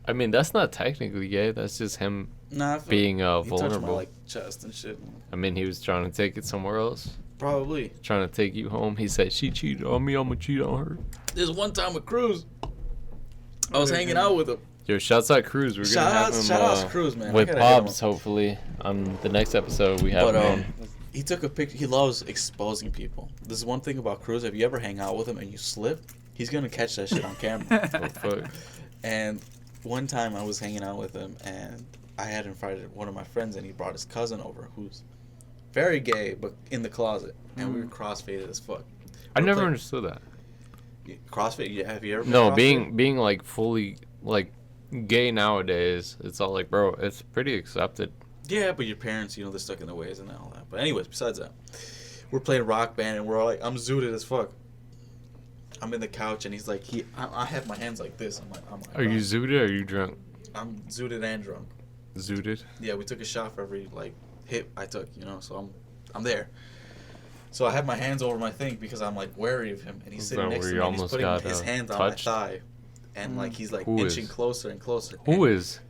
A: I mean, that's not technically gay. That's just him
E: nah, I feel
A: being
E: he touched my
A: vulnerable.
E: like chest and shit.
A: I mean, he was trying to take it somewhere else.
E: Probably.
A: Trying to take you home. He said, she cheated on me. I'm going to cheat on her.
E: There's one time with Cruz. I was hanging out with him.
A: Yo, shouts out Cruz. We're going to have him
E: Shout outs to Cruz, man. I
A: with
E: gotta hit him
A: Pabs,
E: up.
A: hopefully. On the next episode, we have
E: But
A: him in.
E: he took a picture. He loves exposing people. This is one thing about Cruz. If you ever hang out with him and you slip, he's gonna catch that shit on camera.
A: Oh, fuck.
E: And one time I was hanging out with him, and I had invited one of my friends, and he brought his cousin over, who's very gay, but in the closet, and we were crossfaded as fuck.
A: I
E: We're
A: never
E: playing-
A: understood that.
E: CrossFit. Have you ever? Been
A: No,
E: CrossFit?
A: being like fully like gay nowadays, it's all like, bro, it's pretty accepted.
E: Yeah, but your parents, they're stuck in their ways and all that. But anyways, besides that, we're playing Rock Band, and we're all like, I'm zooted as fuck. I'm in the couch, and he's like, I have my hands like this. I'm like,
A: Are you zooted or are you drunk?
E: I'm zooted and drunk.
A: Zooted?
E: Yeah, we took a shot for every like hit I took, so I'm there. So I have my hands over my thing because I'm like wary of him, and he's
A: Is
E: sitting
A: that
E: next
A: where
E: to
A: you
E: me. And he's
A: almost
E: putting
A: got,
E: his hands on
A: touched?
E: my thigh, and like he's like
A: Who
E: inching
A: is?
E: closer and closer.
A: Who
E: and
A: is?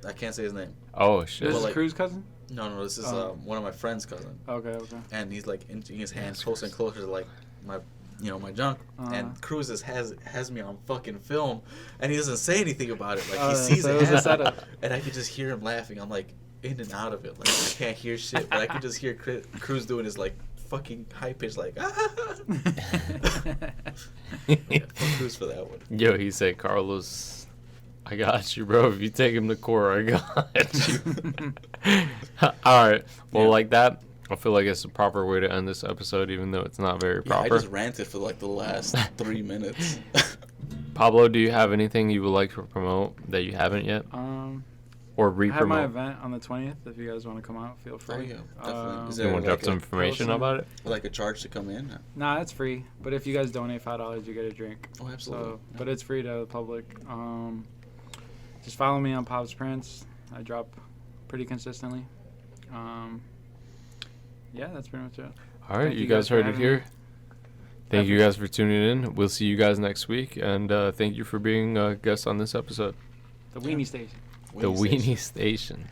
E: I can't say his name.
A: Oh, shit.
D: This
E: Well,
D: is
E: like-
D: Cruz' cousin.
E: No, this is
D: Oh.
E: one of my friend's cousin,
D: Okay.
E: and he's like inching his hands closer and closer to like my, my junk.
D: Uh-huh.
E: And Cruz has me on fucking film, and he doesn't say anything about it. Like he
D: Oh,
E: sees
D: so
E: it,
D: it was a
E: happen,
D: setup.
E: and I could just hear him laughing. I'm like in and out of it. Like I can't hear shit, but I could just hear Cruz doing his like fucking high pitch like. Yeah, fuck Cruz for that one.
A: Yo, he said, Carlos, I got you, bro. If you take him to court, I got you. All right. Well,
E: Yeah.
A: like that, I feel like it's the proper way to end this episode, even though it's not very
E: Yeah, I
A: proper.
E: just ranted for like the last 3 minutes.
A: Pablo, do you have anything you would like to promote that you haven't yet? Or
D: I have my
A: re-promote?
D: event on the 20th. If you guys want to come out, feel free.
E: Oh, yeah, definitely. Is
A: You
E: there
A: want to drop
E: like
A: some
E: a-
A: information
D: Awesome.
A: about it?
E: like a charge to come in?
D: Nah, it's free. But if you guys donate $5, you get a drink.
E: Oh, absolutely.
D: So, but it's free to the public. Just follow me on Pabs Prints. I drop pretty consistently. Yeah, that's pretty much it.
A: All right,
D: Thank
A: you
D: you
A: guys
D: guys for
A: heard it
D: having
A: here.
D: me.
A: Thank you guys for tuning in. We'll see you guys next week, and thank you for being a guest on this episode.
D: The Weenie Station.
A: The Weenie Station.